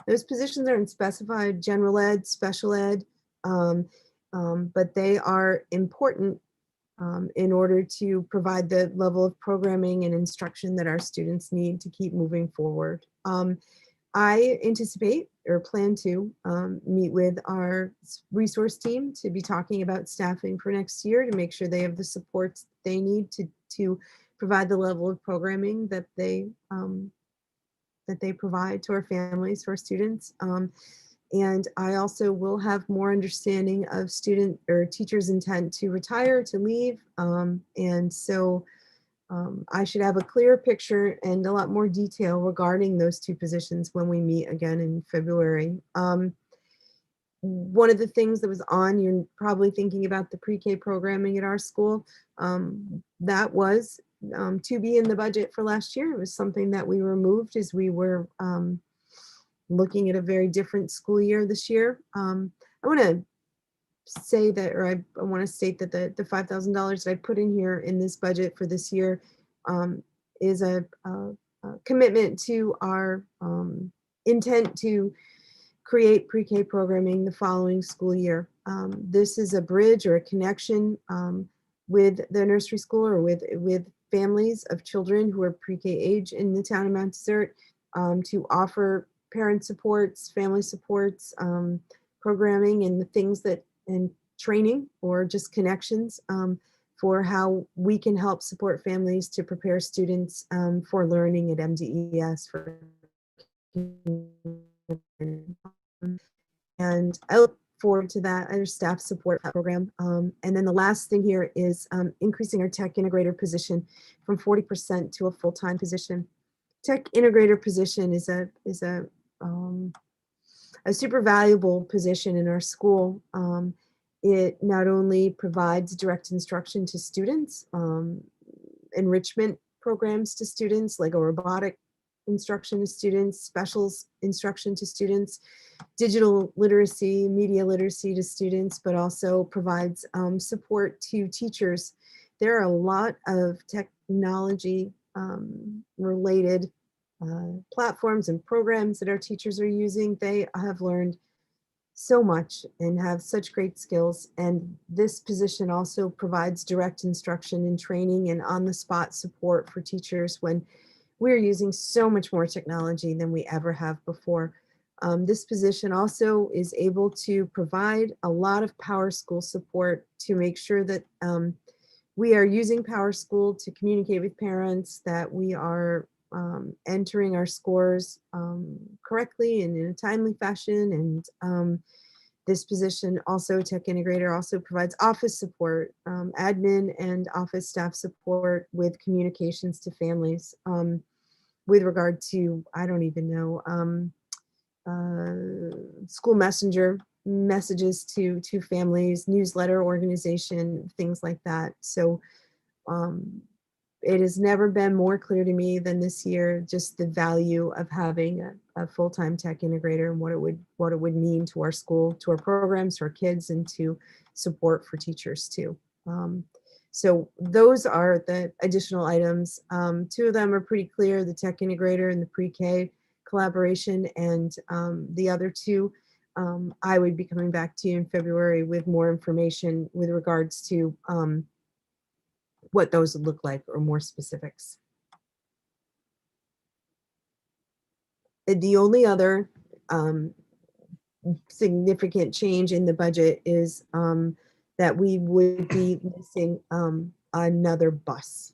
Those positions are in specified general ed, special ed, but they are important in order to provide the level of programming and instruction that our students need to keep moving forward. I anticipate or plan to meet with our resource team to be talking about staffing for next year to make sure they have the supports they need to provide the level of programming that they provide to our families, to our students. And I also will have more understanding of student or teachers' intent to retire, to leave. And so I should have a clearer picture and a lot more detail regarding those 2 positions when we meet again in February. one of the things that was on, you're probably thinking about the pre-K programming at our school. That was to be in the budget for last year. It was something that we removed as we were looking at a very different school year this year. I want to say that, or I want to state that the $5,000 that I put in here in this budget for this year is a commitment to our intent to create pre-K programming the following school year. This is a bridge or a connection with the nursery school or with families of children who are pre-K age in the town of Mount Desert to offer parent supports, family supports, programming and the things that, and training or just connections for how we can help support families to prepare students for learning at MDES. And I look forward to that other staff support program. And then the last thing here is increasing our tech integrator position from 40% to a full-time position. Tech integrator position is a super valuable position in our school. It not only provides direct instruction to students, enrichment programs to students, like a robotic instruction to students, specials instruction to students, digital literacy, media literacy to students, but also provides support to teachers. There are a lot of technology related platforms and programs that our teachers are using. They have learned so much and have such great skills. And this position also provides direct instruction and training and on-the-spot support for teachers when we're using so much more technology than we ever have before. This position also is able to provide a lot of PowerSchool support to make sure that we are using PowerSchool to communicate with parents, that we are entering our scores correctly and in a timely fashion. And this position, also tech integrator, also provides office support, admin and office staff support with communications to families with regard to, I don't even know, school messenger messages to families, newsletter organization, things like that. So it has never been more clear to me than this year, just the value of having a full-time tech integrator and what it would mean to our school, to our programs, to our kids, and to support for teachers too. So those are the additional items. Two of them are pretty clear, the tech integrator and the pre-K collaboration, and the other two, I would be coming back to you in February with more information with regards to what those would look like or more specifics. The only other significant change in the budget is that we would be missing another bus.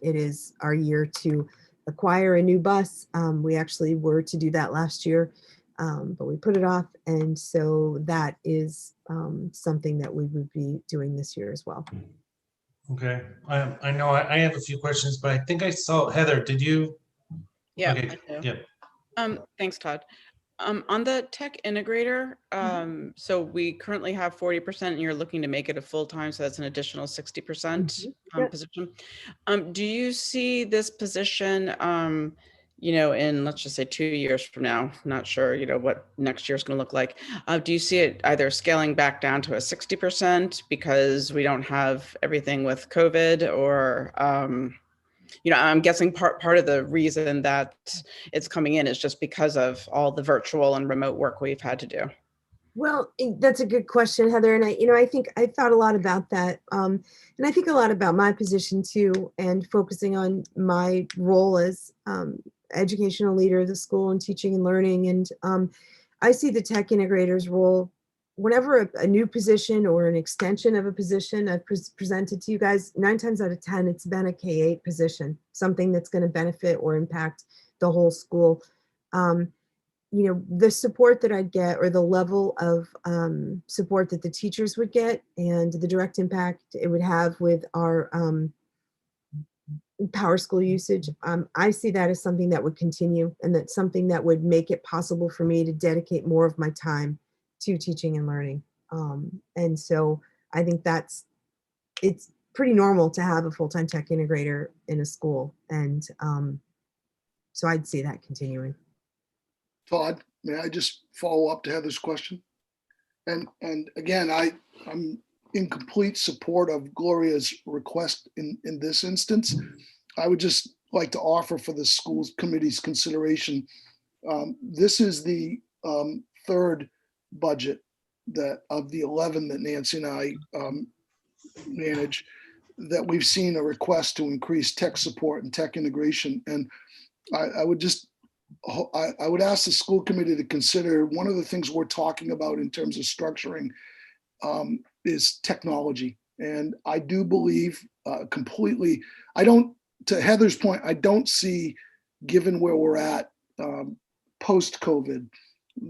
It is our year to acquire a new bus. We actually were to do that last year, but we put it off. And so that is something that we would be doing this year as well. Okay, I know I have a few questions, but I think I saw Heather, did you? Yeah, Okay, I do. yeah. Thanks, Todd. On the tech integrator, so we currently have 40% and you're looking to make it a full-time, so that's an additional 60% Yep. position. Do you see this position, in, let's just say 2 years from now, not sure, what next year's gonna look like. Do you see it either scaling back down to a 60% because we don't have everything with COVID, or, I'm guessing part of the reason that it's coming in is just because of all the virtual and remote work we've had to do? Well, that's a good question, Heather. And I think I thought a lot about that. And I think a lot about my position too, and focusing on my role as educational leader of the school and teaching and learning. And I see the tech integrator's role whenever a new position or an extension of a position I've presented to you guys, 9 times out of 10, it's been a K-8 position, something that's going to benefit or impact the whole school. The support that I'd get, or the level of support that the teachers would get, and the direct impact it would have with our PowerSchool usage, I see that as something that would continue, and that's something that would make it possible for me to dedicate more of my time to teaching and learning. And so I think it's pretty normal to have a full-time tech integrator in a school. And so I'd see that continuing. Todd, may I just follow up to Heather's question? And again, I'm in complete support of Gloria's request in this instance. I would just like to offer for the schools committee's consideration. This is the third budget that of the 11 that Nancy and I manage, that we've seen a request to increase tech support and tech integration. And I would ask the school committee to consider one of the things we're talking about in terms of structuring is technology. And I do believe completely, to Heather's point, I don't see, given where we're at post-COVID,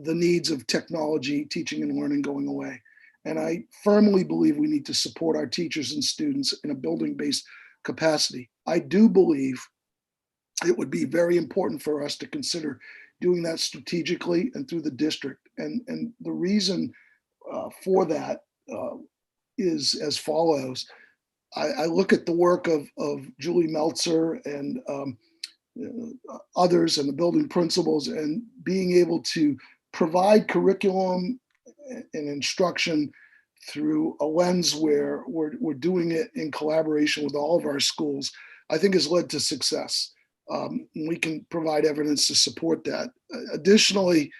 the needs of technology, teaching and learning going away. And I firmly believe we need to support our teachers and students in a building-based capacity. I do believe it would be very important for us to consider doing that strategically and through the district. And the reason for that is as follows. I look at the work of Julie Meltzer and others and the building principals, and being able to provide curriculum and instruction through a lens where we're doing it in collaboration with all of our schools, I think has led to success. We can provide evidence to support that. Additionally,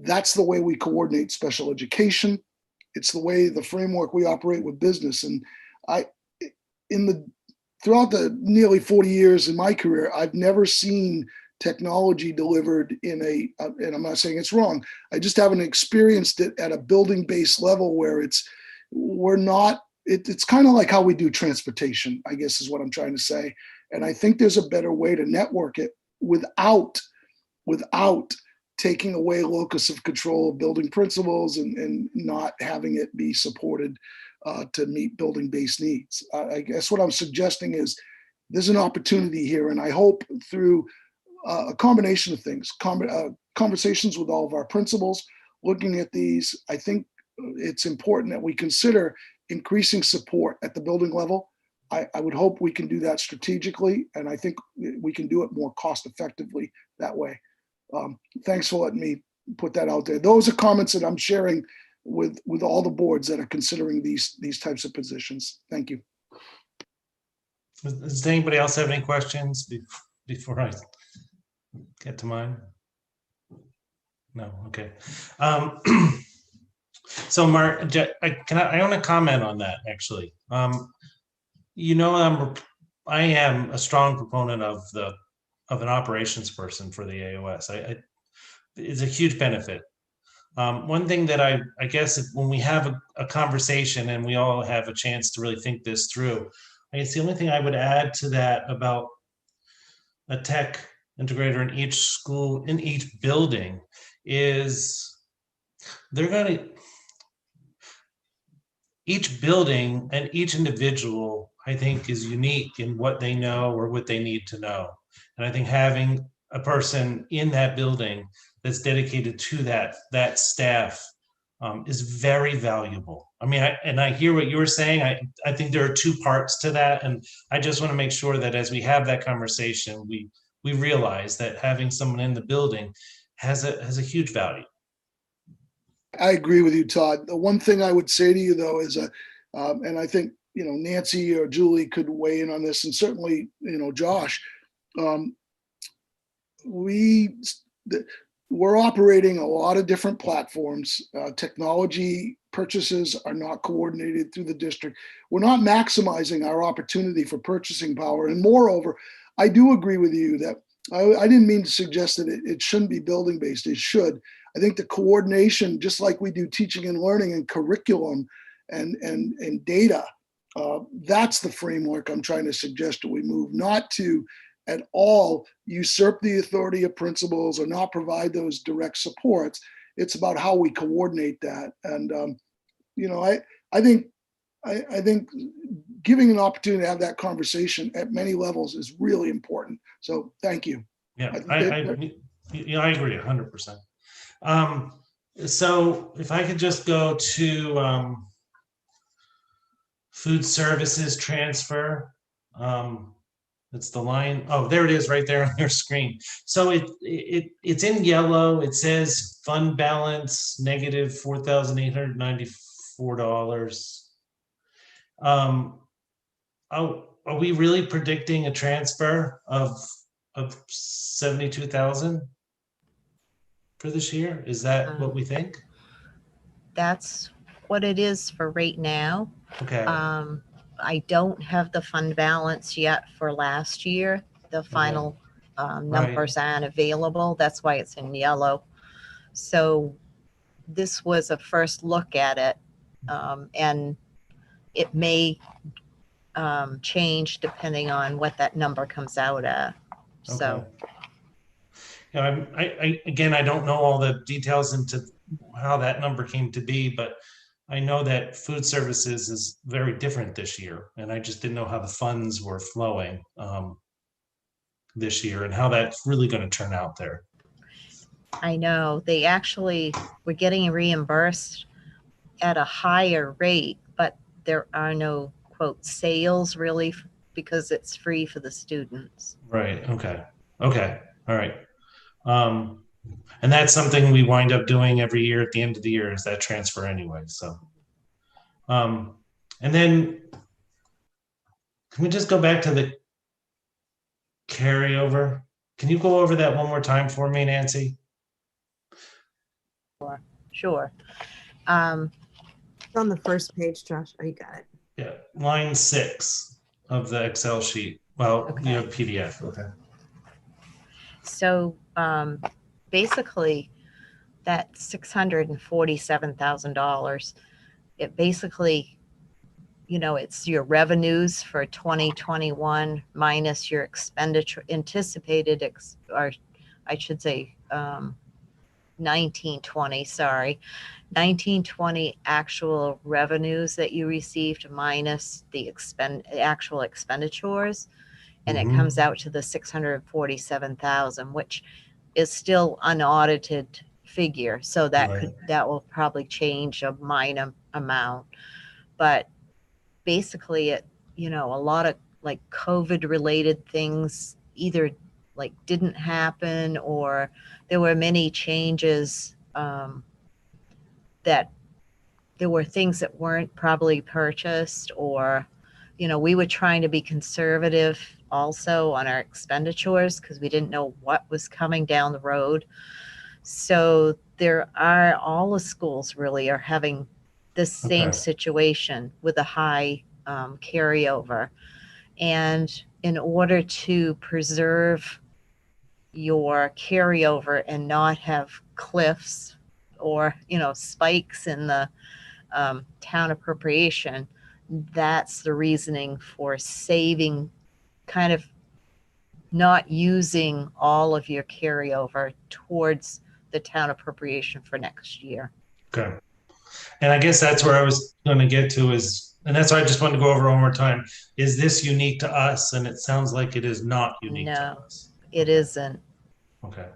that's the way we coordinate special education. It's the way, the framework we operate with business. And throughout the nearly 40 years in my career, I've never seen technology delivered in and I'm not saying it's wrong, I just haven't experienced it at a building-based level where it's kind of like how we do transportation, I guess is what I'm trying to say. And I think there's a better way to network it without taking away locus of control of building principles and not having it be supported to meet building-based needs. I guess what I'm suggesting is there's an opportunity here, and I hope through a combination of things, conversations with all of our principals, looking at these, I think it's important that we consider increasing support at the building level. I would hope we can do that strategically, and I think we can do it more cost effectively that way. Thanks for letting me put that out there. Those are comments that I'm sharing with all the boards that are considering these types of positions. Thank you. Does anybody else have any questions before I get to mine? No, okay. So Mark, I want to comment on that actually. You know, I am a strong proponent of an operations person for the AOS. It's a huge benefit. One thing that I guess when we have a conversation and we all have a chance to really think this through, I guess the only thing I would add to that about a tech integrator in each school, in each building, is each building and each individual, I think, is unique in what they know or what they need to know. And I think having a person in that building that's dedicated to that staff is very valuable. I mean, I hear what you were saying. I think there are two parts to that. And I just want to make sure that as we have that conversation, we realize that having someone in the building has a huge value. I agree with you, Todd. The one thing I would say to you though is, and I think, you know, Nancy or Julie could weigh in on this, and certainly, you know, Josh, we're operating a lot of different platforms. Technology purchases are not coordinated through the district. We're not maximizing our opportunity for purchasing power. And moreover, I do agree with you that I didn't mean to suggest that it shouldn't be building based. It should. I think the coordination, just like we do teaching and learning and curriculum and data, that's the framework I'm trying to suggest that we move, not to at all usurp the authority of principals or not provide those direct supports. It's about how we coordinate that. And, you know, I think giving an opportunity to have that conversation at many levels is really important. So thank you. Yeah, I agree 100%. So if I could just go to food services transfer. It's the line. Oh, there it is right there on your screen. So it's in yellow. It says fund balance negative $4,894. Are we really predicting a transfer of 72,000 for this year? Is that what we think? That's what it is for right now. Okay. I don't have the fund balance yet for last year. The final numbers aren't available. That's why it's in yellow. So this was a first look at it, and it may change depending on what that number comes out at. So, yeah, again, I don't know all the details into how that number came to be, but I know that food services is very different this year, and I just didn't know how the funds were flowing this year and how that's really going to turn out there. I know they actually were getting reimbursed at a higher rate, but there are no quote sales really because it's free for the students. Right. Okay. Okay. All right. And that's something we wind up doing every year at the end of the year is that transfer anyway. So, and then can we just go back to the carryover? Can you go over that one more time for me, Nancy? Sure. It's on the first page, Josh. Oh, you got it. Yeah, line 6 of the Excel sheet. Well, Okay. you have PDF. Okay. So basically, that $647,000, it basically, it's your revenues for 2021 minus your expenditure, anticipated, or I should say 1920, sorry. 1920 actual revenues that you received minus the actual expenditures. And it comes out to the 647,000, which is still unaudited figure. So that that will probably change a minor amount. But basically it, a lot of like COVID related things either like didn't happen or there were many changes that there were things that weren't probably purchased or, we were trying to be conservative also on our expenditures because we didn't know what was coming down the road. So all the schools really are having the same situation with a high carryover. And in order to preserve your carryover and not have cliffs or, spikes in the town appropriation, that's the reasoning for saving, kind of not using all of your carryover towards the town appropriation for next year. Okay. And I guess that's where I was going to get to and that's why I just wanted to go over one more time. Is this unique to us? And it sounds like it is not unique to us. It isn't. Okay.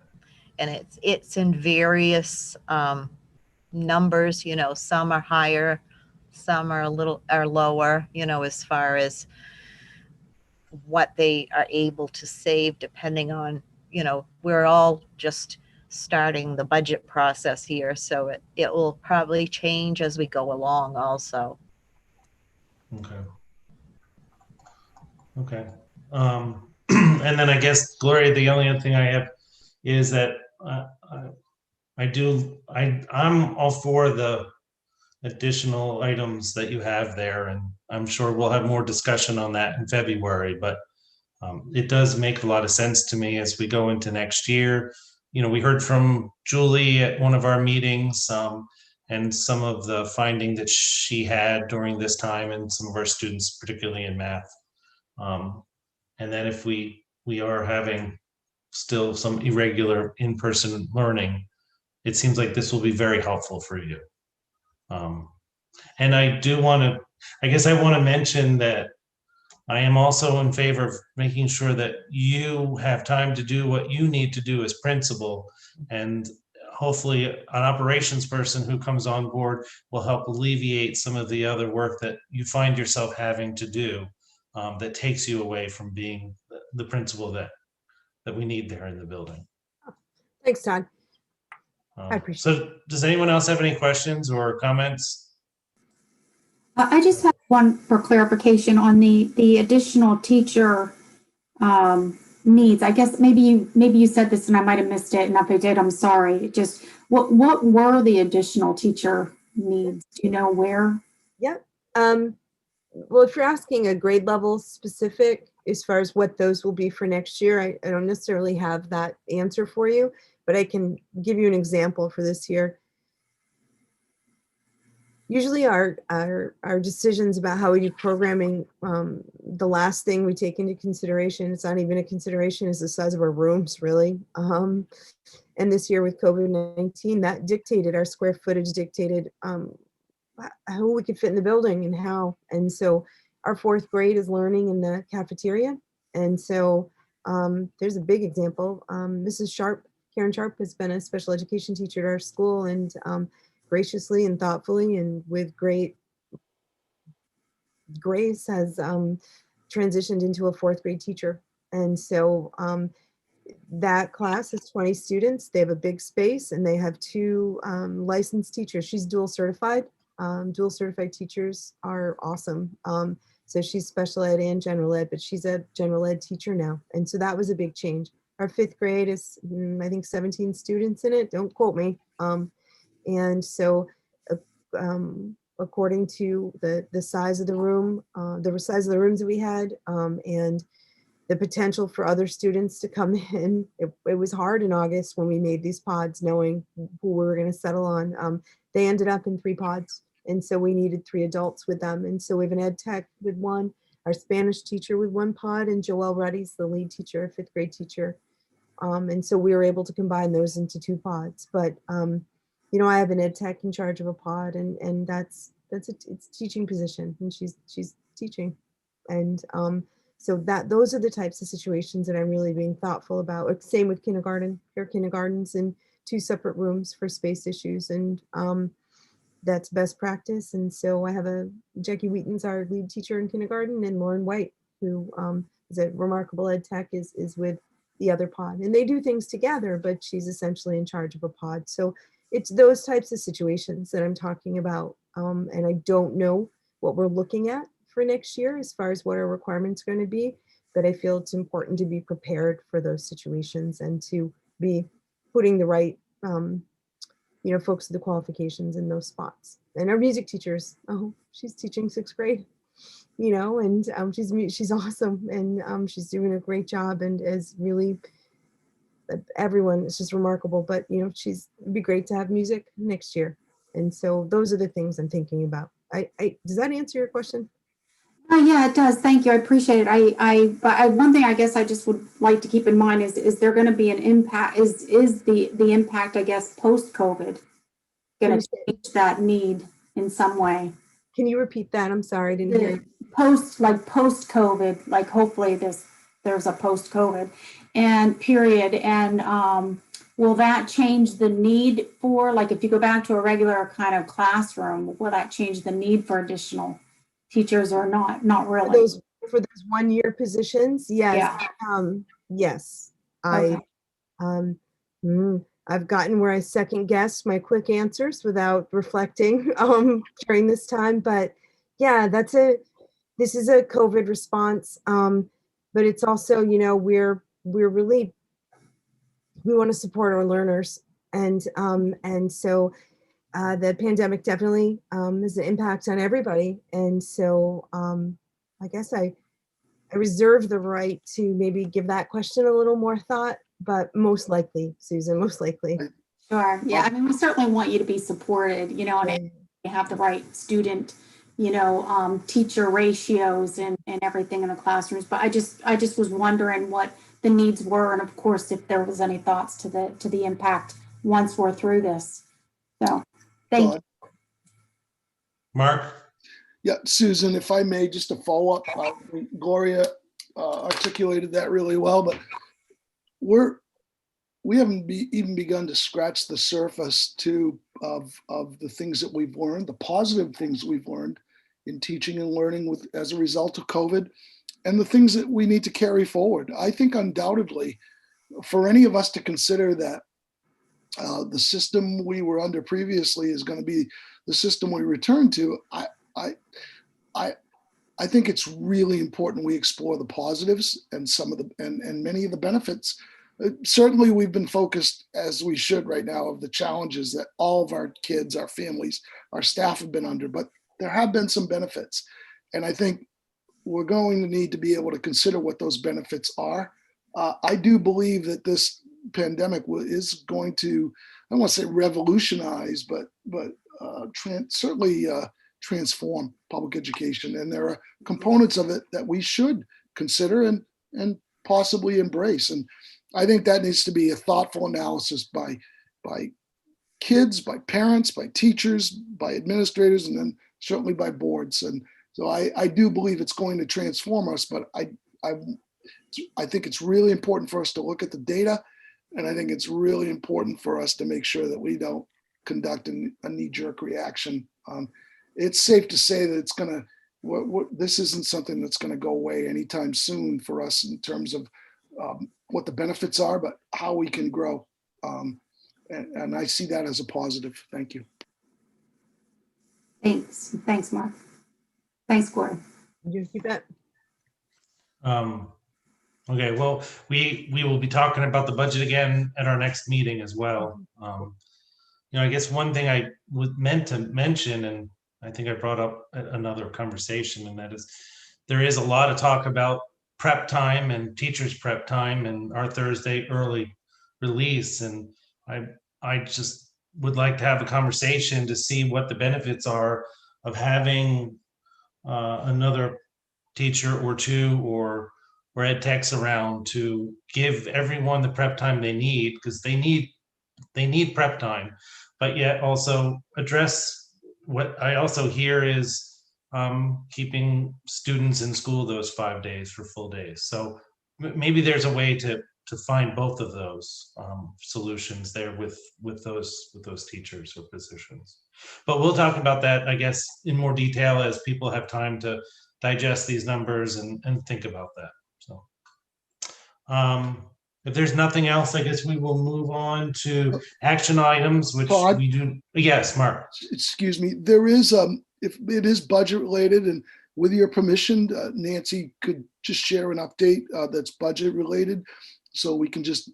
And it's in various numbers, some are higher, some are lower, as far as what they are able to save depending on, we're all just starting the budget process here. So it will probably change as we go along also. Okay. Okay. And then I guess, Gloria, the only other thing I have is that I'm all for the additional items that you have there, and I'm sure we'll have more discussion on that in February, but it does make a lot of sense to me as we go into next year. We heard from Julie at one of our meetings and some of the finding that she had during this time and some of our students, particularly in math. And then if we are having still some irregular in-person learning, it seems like this will be very helpful for you. And I want to mention that I am also in favor of making sure that you have time to do what you need to do as principal. And hopefully an operations person who comes on board will help alleviate some of the other work that you find yourself having to do, that takes you away from being the principal that we need there in the building. Thanks, Todd. I appreciate So does anyone else have any questions or comments? I just have one for clarification on the additional teacher needs. I guess maybe you said this and I might have missed it, and if I did, I'm sorry. Just what were the additional teacher needs? Do you know where? Yeah. Well, if you're asking a grade level specific as far as what those will be for next year, I don't necessarily have that answer for you, but I can give you an example for this year. Usually our decisions about how we do programming, the last thing we take into consideration, it's not even a consideration, is the size of our rooms, really. And this year with COVID-19, that dictated, our square footage dictated how we could fit in the building and how. And so our 4th grade is learning in the cafeteria. And so there's a big example. Mrs. Sharp, Karen Sharp, has been a special education teacher at our school, and graciously and thoughtfully and with great grace has transitioned into a 4th grade teacher. And so that class is 20 students. They have a big space and they have 2 licensed teachers. She's dual certified. Dual certified teachers are awesome. So she's special ed and general ed, but she's a general ed teacher now. And so that was a big change. Our 5th grade is, I think, 17 students in it. Don't quote me. And so according to the size of the room, the size of the rooms that we had, and the potential for other students to come in, it was hard in August when we made these pods, knowing who we were going to settle on. They ended up in 3 pods. And so we needed 3 adults with them. And so we have an ed tech with 1, our Spanish teacher with 1 pod, and Joelle Ruddy's the lead teacher, a 5th grade teacher. And so we were able to combine those into 2 pods. But you know, I have an ed tech in charge of a pod, and it's a teaching position, and she's teaching. And so those are the types of situations that I'm really being thoughtful about. Same with kindergarten. There are kindergartens in 2 separate rooms for space issues, and that's best practice. And so I have Jackie Wheaton's our lead teacher in kindergarten, and Lauren White, who is a remarkable ed tech, is with the other pod. And they do things together, but she's essentially in charge of a pod. So it's those types of situations that I'm talking about. And I don't know what we're looking at for next year as far as what our requirements are going to be, but I feel it's important to be prepared for those situations and to be putting the right, folks with the qualifications in those spots. And our music teachers, she's teaching 6th grade, and she's awesome, and she's doing a great job, and is really, everyone is just remarkable. But it'd be great to have music next year. And so those are the things I'm thinking about. Does that answer your question? Yeah, it does. Thank you. I appreciate it. But one thing I guess I just would like to keep in mind is there going to be an impact? Is the impact, I guess, post-COVID going to change that need in some way? Can you repeat that? I'm sorry, I didn't hear you. Post-COVID, like hopefully there's a post-COVID and period. And will that change the need for, like, if you go back to a regular kind of classroom, will that change the need for additional teachers or not? Not really. For those 1-year positions, yes. Yeah. Yes. Okay. I've gotten where I second guess my quick answers without reflecting during this time. But yeah, this is a COVID response. But it's also, we're really, we want to support our learners. And so the pandemic definitely has an impact on everybody. And so I guess I reserve the right to maybe give that question a little more thought, but most likely, Susan, most likely. Sure. Yeah. I mean, we certainly want you to be supported, and you have the right student, teacher ratios and everything in the classrooms. But I just was wondering what the needs were. And of course, if there was any thoughts to the impact once we're through this. So thank you. Mark? Yeah, Susan, if I may, just to follow up, Gloria articulated that really well, but we haven't even begun to scratch the surface of the things that we've learned, the positive things we've learned in teaching and learning as a result of COVID, and the things that we need to carry forward. I think undoubtedly, for any of us to consider that the system we were under previously is going to be the system we return to, I think it's really important we explore the positives and and many of the benefits. Certainly, we've been focused, as we should right now, of the challenges that all of our kids, our families, our staff have been under, but there have been some benefits. And I think we're going to need to be able to consider what those benefits are. I do believe that this pandemic is going to, I don't want to say revolutionize, but certainly transform public education. And there are components of it that we should consider and possibly embrace. And I think that needs to be a thoughtful analysis by kids, by parents, by teachers, by administrators, and then certainly by boards. And so I do believe it's going to transform us, but I think it's really important for us to look at the data. And I think it's really important for us to make sure that we don't conduct a knee-jerk reaction. It's safe to say that it's going to, this isn't something that's going to go away anytime soon for us in terms of what the benefits are, but how we can grow. And I see that as a positive. Thank you. Thanks. Thanks, Mark. Thanks, Gordon. You bet. Okay, well, we will be talking about the budget again at our next meeting as well. I guess one thing I meant to mention, and I think I brought up another conversation, and that is there is a lot of talk about prep time and teachers prep time and our Thursday early release. And I just would like to have a conversation to see what the benefits are of having another teacher or two or ed techs around to give everyone the prep time they need, because they need prep time, but yet also address what I also hear is keeping students in school those 5 days for full days. So maybe there's a way to find both of those solutions there with those teachers or positions. But we'll talk about that, I guess, in more detail as people have time to digest these numbers and think about that. So if there's nothing else, I guess we will move on to action items, which Todd? we do. Yes, Mark. Excuse me. There is, if it is budget related, and with your permission, Nancy could just share an update that's budget related, so we can just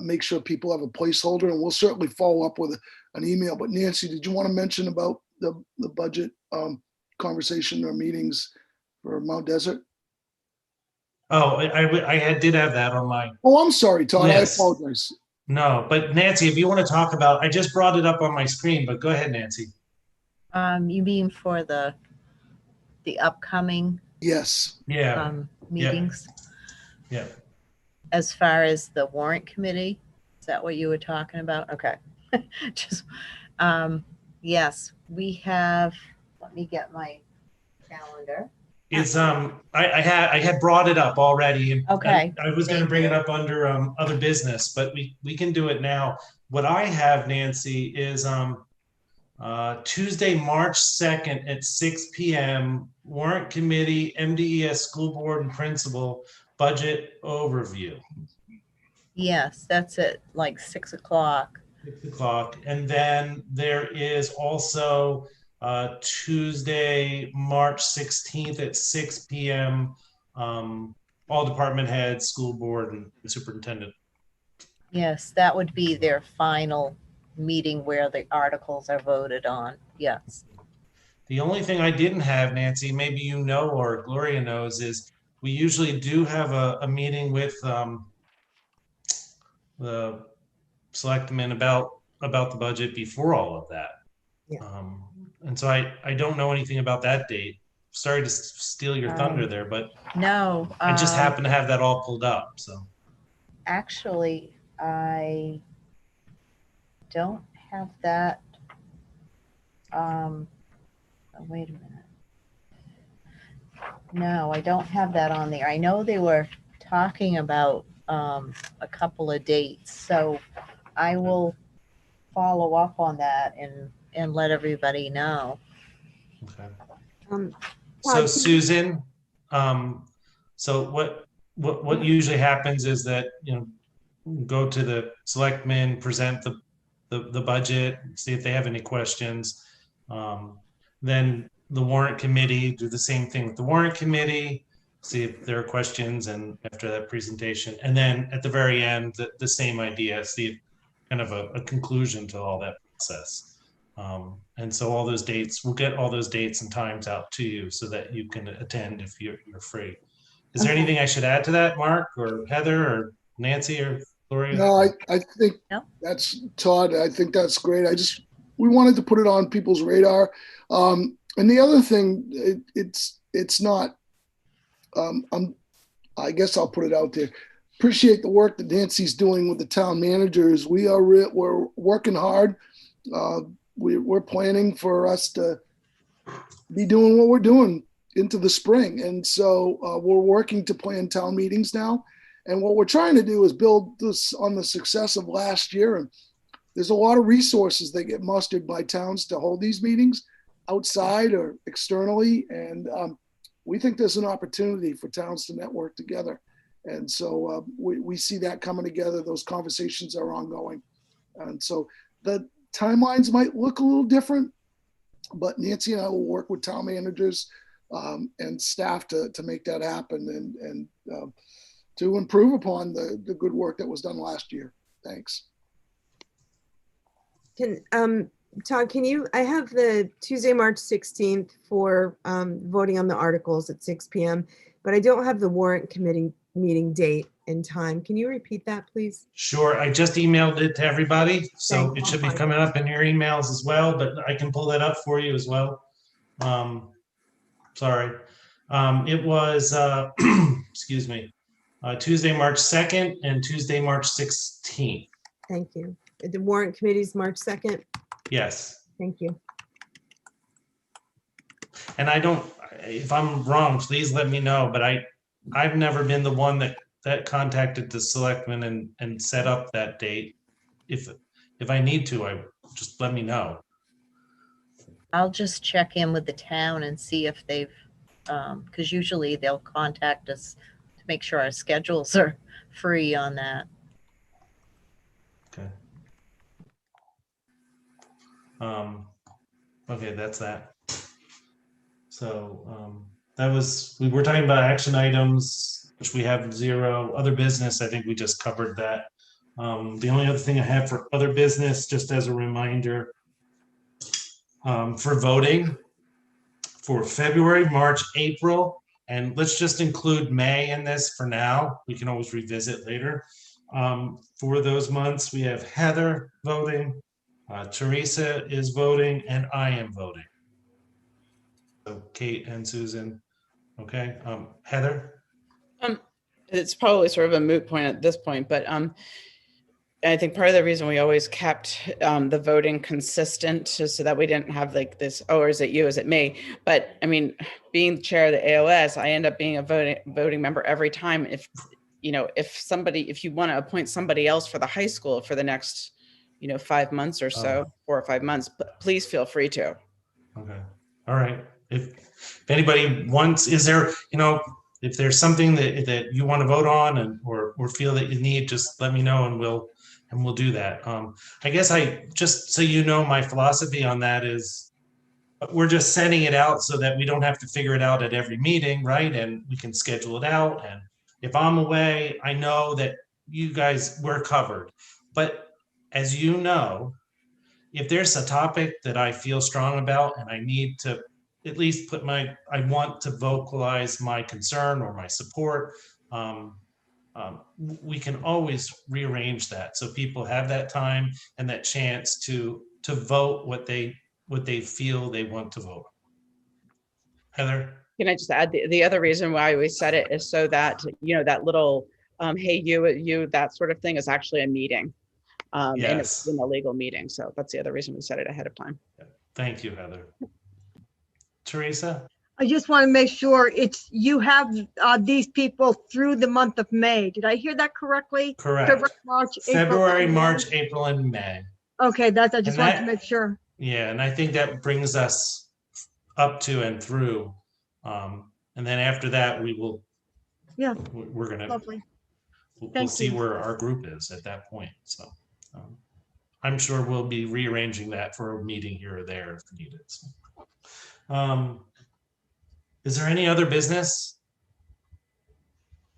make sure people have a placeholder, and we'll certainly follow up with an email. But Nancy, did you want to mention about the budget conversation or meetings for Mount Desert? Oh, I did have that on my. Oh, I'm sorry, Todd. Yes. I apologize. No, but Nancy, if you want to talk about, I just brought it up on my screen, but go ahead, Nancy. You mean for the upcoming Yes. Yeah. meetings? Yeah. As far as the warrant committee, is that what you were talking about? Okay. Just, yes, we have, let me get my calendar. It's I had brought it up already. And Okay. I was going to Thank bring it you. up under other business, but we can do it now. What I have, Nancy, is Tuesday, March 2nd at 6 p.m. Warrant Committee, MDES School Board and Principal Budget Overview. Yes, that's at like 6 o'clock. 6 o'clock. And then there is also Tuesday, March 16th at 6 p.m. All department heads, school board, and superintendent. Yes, that would be their final meeting where the articles are voted on. Yes. The only thing I didn't have, Nancy, maybe you know or Gloria knows, is we usually do have a meeting with the selectmen about the budget before all of that. Yeah. And so I don't know anything about that date. Sorry to steal your thunder there, but No. I just happen to have that all pulled up. So Actually, I don't have that. Oh, wait a minute. No, I don't have that on there. I know they were talking about a couple of dates. So I will follow up on that and let everybody know. Okay. Um, So Todd, can you- Susan, so what usually happens is that, go to the selectmen, present the budget, see if they have any questions. Then the warrant committee do the same thing with the warrant committee, see if there are questions, and after that presentation, and then at the very end, the same idea, see kind of a conclusion to all that process. And so all those dates, we'll get all those dates and times out to you so that you can attend if you're free. Is there Okay. anything I should add to that, Mark or Heather or Nancy or Gloria? No, I think No? that's Todd. I think that's great. We wanted to put it on people's radar. And the other thing, it's not, I guess I'll put it out there. Appreciate the work that Nancy's doing with the town managers. We're working hard. We're planning for us to be doing what we're doing into the spring. And so we're working to plan town meetings now. And what we're trying to do is build this on the success of last year. And there's a lot of resources that get mustered by towns to hold these meetings outside or externally. And we think there's an opportunity for towns to network together. And so we see that coming together. Those conversations are ongoing. And so the timelines might look a little different, but Nancy and I will work with town managers and staff to make that happen and to improve upon the good work that was done last year. Thanks. Todd, I have the Tuesday, March 16th for voting on the articles at 6 p.m., but I don't have the warrant committee meeting date and time. Can you repeat that, please? Sure, I just emailed it to everybody, so Okay. it should be coming up in your emails as well, but I can pull that up for you as well. Sorry. It was, excuse me, Tuesday, March 2nd and Tuesday, March 16th. Thank you. The warrant committee's March 2nd. Yes. Thank you. And if I'm wrong, please let me know, but I've never been the one that contacted the selectmen and set up that date. If I need to, just let me know. I'll just check in with the town and see if they've, because usually they'll contact us to make sure our schedules are free on that. Okay. Okay, that's that. So we were talking about action items, which we have 0. Other business, I think we just covered that. The only other thing I have for other business, just as a reminder, for voting for February, March, April, and let's just include May in this for now. We can always revisit later. For those months, we have Heather voting, Teresa is voting, and I am voting. So Kate and Susan, okay. Heather? It's probably sort of a moot point at this point, but I think part of the reason we always kept the voting consistent so that we didn't have like this, oh, is it you, is it me? But I mean, being the chair of the AOS, I end up being a voting member every time. If you want to appoint somebody else for the high school for the next, 5 months or so, 4 or 5 months, please feel free to. Okay, all right. If anybody wants, is there, if there's something that you want to vote on or feel that you need, just let me know and we'll do that. I guess just so you know, my philosophy on that is we're just setting it out so that we don't have to figure it out at every meeting, right? And we can schedule it out. And if I'm away, I know that you guys were covered. But as you know, if there's a topic that I feel strong about and I need to at least I want to vocalize my concern or my support, we can always rearrange that so people have that time and that chance to vote what they feel they want to vote. Heather? Can I just add the other reason why we set it is so that, that little, hey, you, that sort of thing is actually a meeting. And it's in a legal meeting. So that's the other reason we set it ahead of time. Thank you, Heather. Teresa? I just want to make sure you have these people through the month of May. Did I hear that correctly? Correct. February, March, April, February, and May? March, April, and May. Okay, I just And wanted to that- make sure. Yeah, and I think that brings us up to and through. And then after that, we will. Yeah. We're gonna. Lovely. We'll Thank see you. where our group is at that point. So I'm sure we'll be rearranging that for a meeting here or there if needed. So, is there any other business?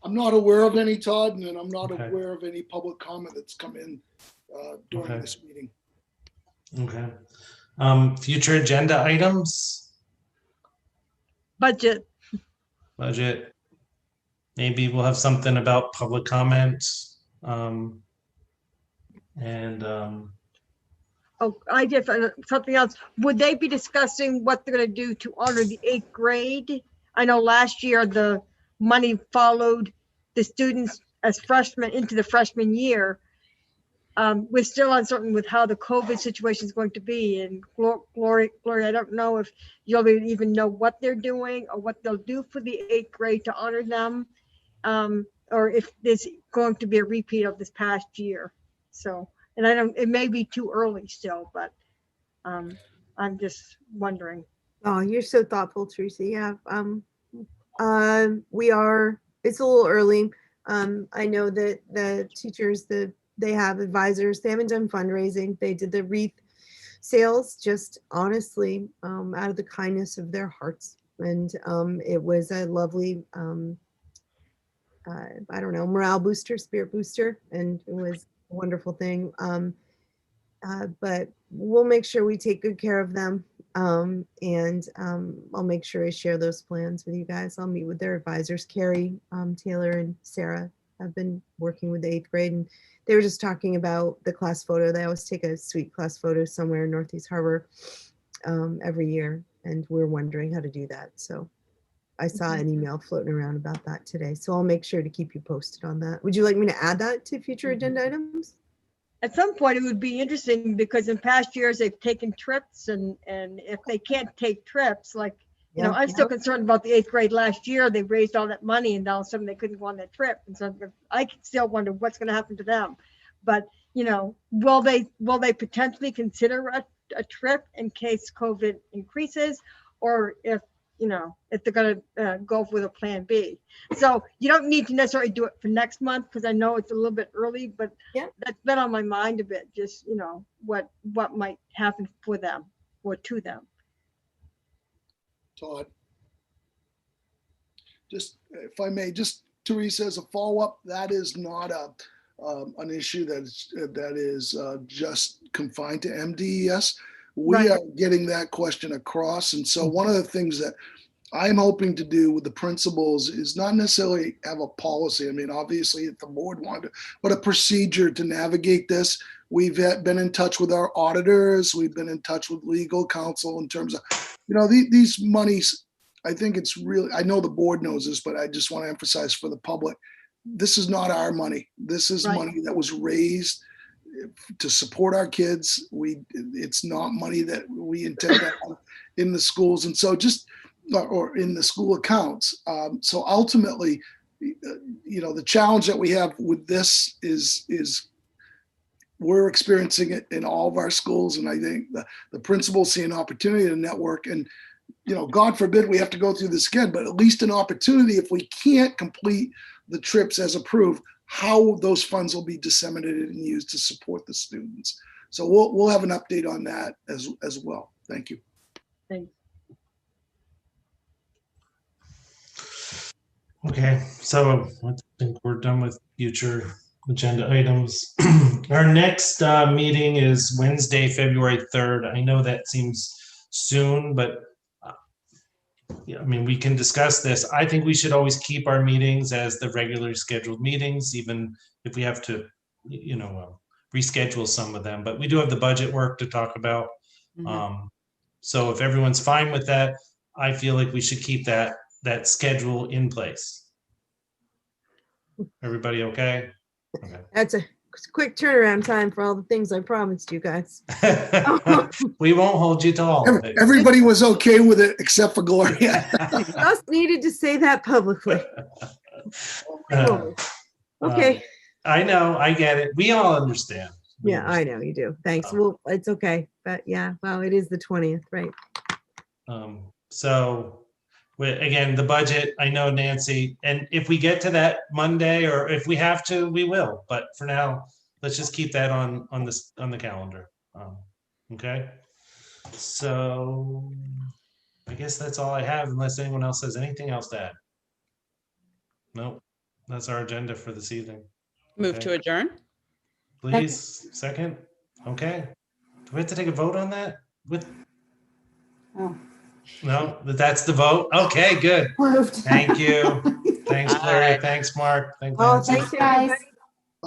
I'm not aware of any, Todd, and I'm not Okay. aware of any public comment that's come in during Okay. this meeting. Okay. Future agenda items, Budget. budget. Maybe we'll have something about public comment. Oh, I did something else. Would they be discussing what they're going to do to honor the 8th grade? I know last year the money followed the students as freshmen into the freshman year. We're still uncertain with how the COVID situation is going to be. And Gloria, I don't know if you'll even know what they're doing or what they'll do for the 8th grade to honor them, or if there's going to be a repeat of this past year. So, and I don't, it may be too early still, but I'm just wondering. Oh, you're so thoughtful, Teresa. Yeah. We are, it's a little early. I know that the teachers, they have advisors, they haven't done fundraising. They did the wreath sales just honestly out of the kindness of their hearts. And it was a lovely, I don't know, morale booster, spirit booster. And it was a wonderful thing. But we'll make sure we take good care of them. And I'll make sure I share those plans with you guys. I'll meet with their advisors. Carrie, Taylor, and Sarah have been working with the 8th grade, and they were just talking about the class photo. They always take a sweet class photo somewhere in Northeast Harbor every year, and we're wondering how to do that. So I saw an email floating around about that today. So I'll make sure to keep you posted on that. Would you like me to add that to future agenda items? At some point, it would be interesting because in past years, they've taken trips, and if they can't take trips, like, you know, I'm still concerned about the 8th grade last year. They raised all that money and all of a sudden they couldn't go on that trip. And so I still wonder what's going to happen to them. But, you know, will they potentially consider a trip in case COVID increases, or if, you know, if they're going to go with a plan B. So you don't need to necessarily do it for next month, because I know it's a little bit early, but Yeah. that's been on my mind a bit, just, you know, what might happen for them or to them. Todd. Just, if I may, just Teresa, as a follow-up, that is not an issue that is just confined to MDES. We Right. are getting that question across. And so one of the things that I'm hoping to do with the principals is not necessarily have a policy. I mean, obviously, if the board wanted, but a procedure to navigate this. We've been in touch with our auditors. We've been in touch with legal counsel in terms of, you know, these monies. I think it's really, I know the board knows this, but I just want to emphasize for the public, this is not our money. This is Right. money that was raised to support our kids. It's not money that we intend to have in the schools. And so just, or in the school accounts. So ultimately, you know, the challenge that we have with this is we're experiencing it in all of our schools. And I think the principals see an opportunity to network, and, you know, God forbid we have to go through this again, but at least an opportunity, if we can't complete the trips as approved, how those funds will be disseminated and used to support the students. So we'll have an update on that as well. Thank you. Thanks. Okay, so I think we're done with future agenda items. Our next meeting is Wednesday, February 3rd. I know that seems soon, but yeah, I mean, we can discuss this. I think we should always keep our meetings as the regularly scheduled meetings, even if we have to, you know, reschedule some of them. But we do have the budget work to talk about. So if everyone's fine with that, I feel like we should keep that schedule in place. Everybody okay? Okay. That's a quick turnaround time for all the things I promised you guys. We won't hold you to all of it. Everybody was okay with it except for Gloria. Just needed to say that publicly. Uh, Okay. I know, I get it. We all understand. We Yeah, I know you do. Thanks. Well, it's okay. But yeah, well, it is the 20th, right? So, again, the budget, I know Nancy, and if we get to that Monday, or if we have to, we will. But for now, let's just keep that on the calendar. Okay. So I guess that's all I have, unless anyone else has anything else to add. Nope, that's our agenda for this evening. Move to Okay. adjourn? Please, second. Okay. Do we have to take a vote on that? With Oh. No, that's the vote. Okay, good. Approved. Thank you. Thanks, All Gloria. right. Thanks, Mark. Thanks, Oh, Nancy. thanks, guys. everybody.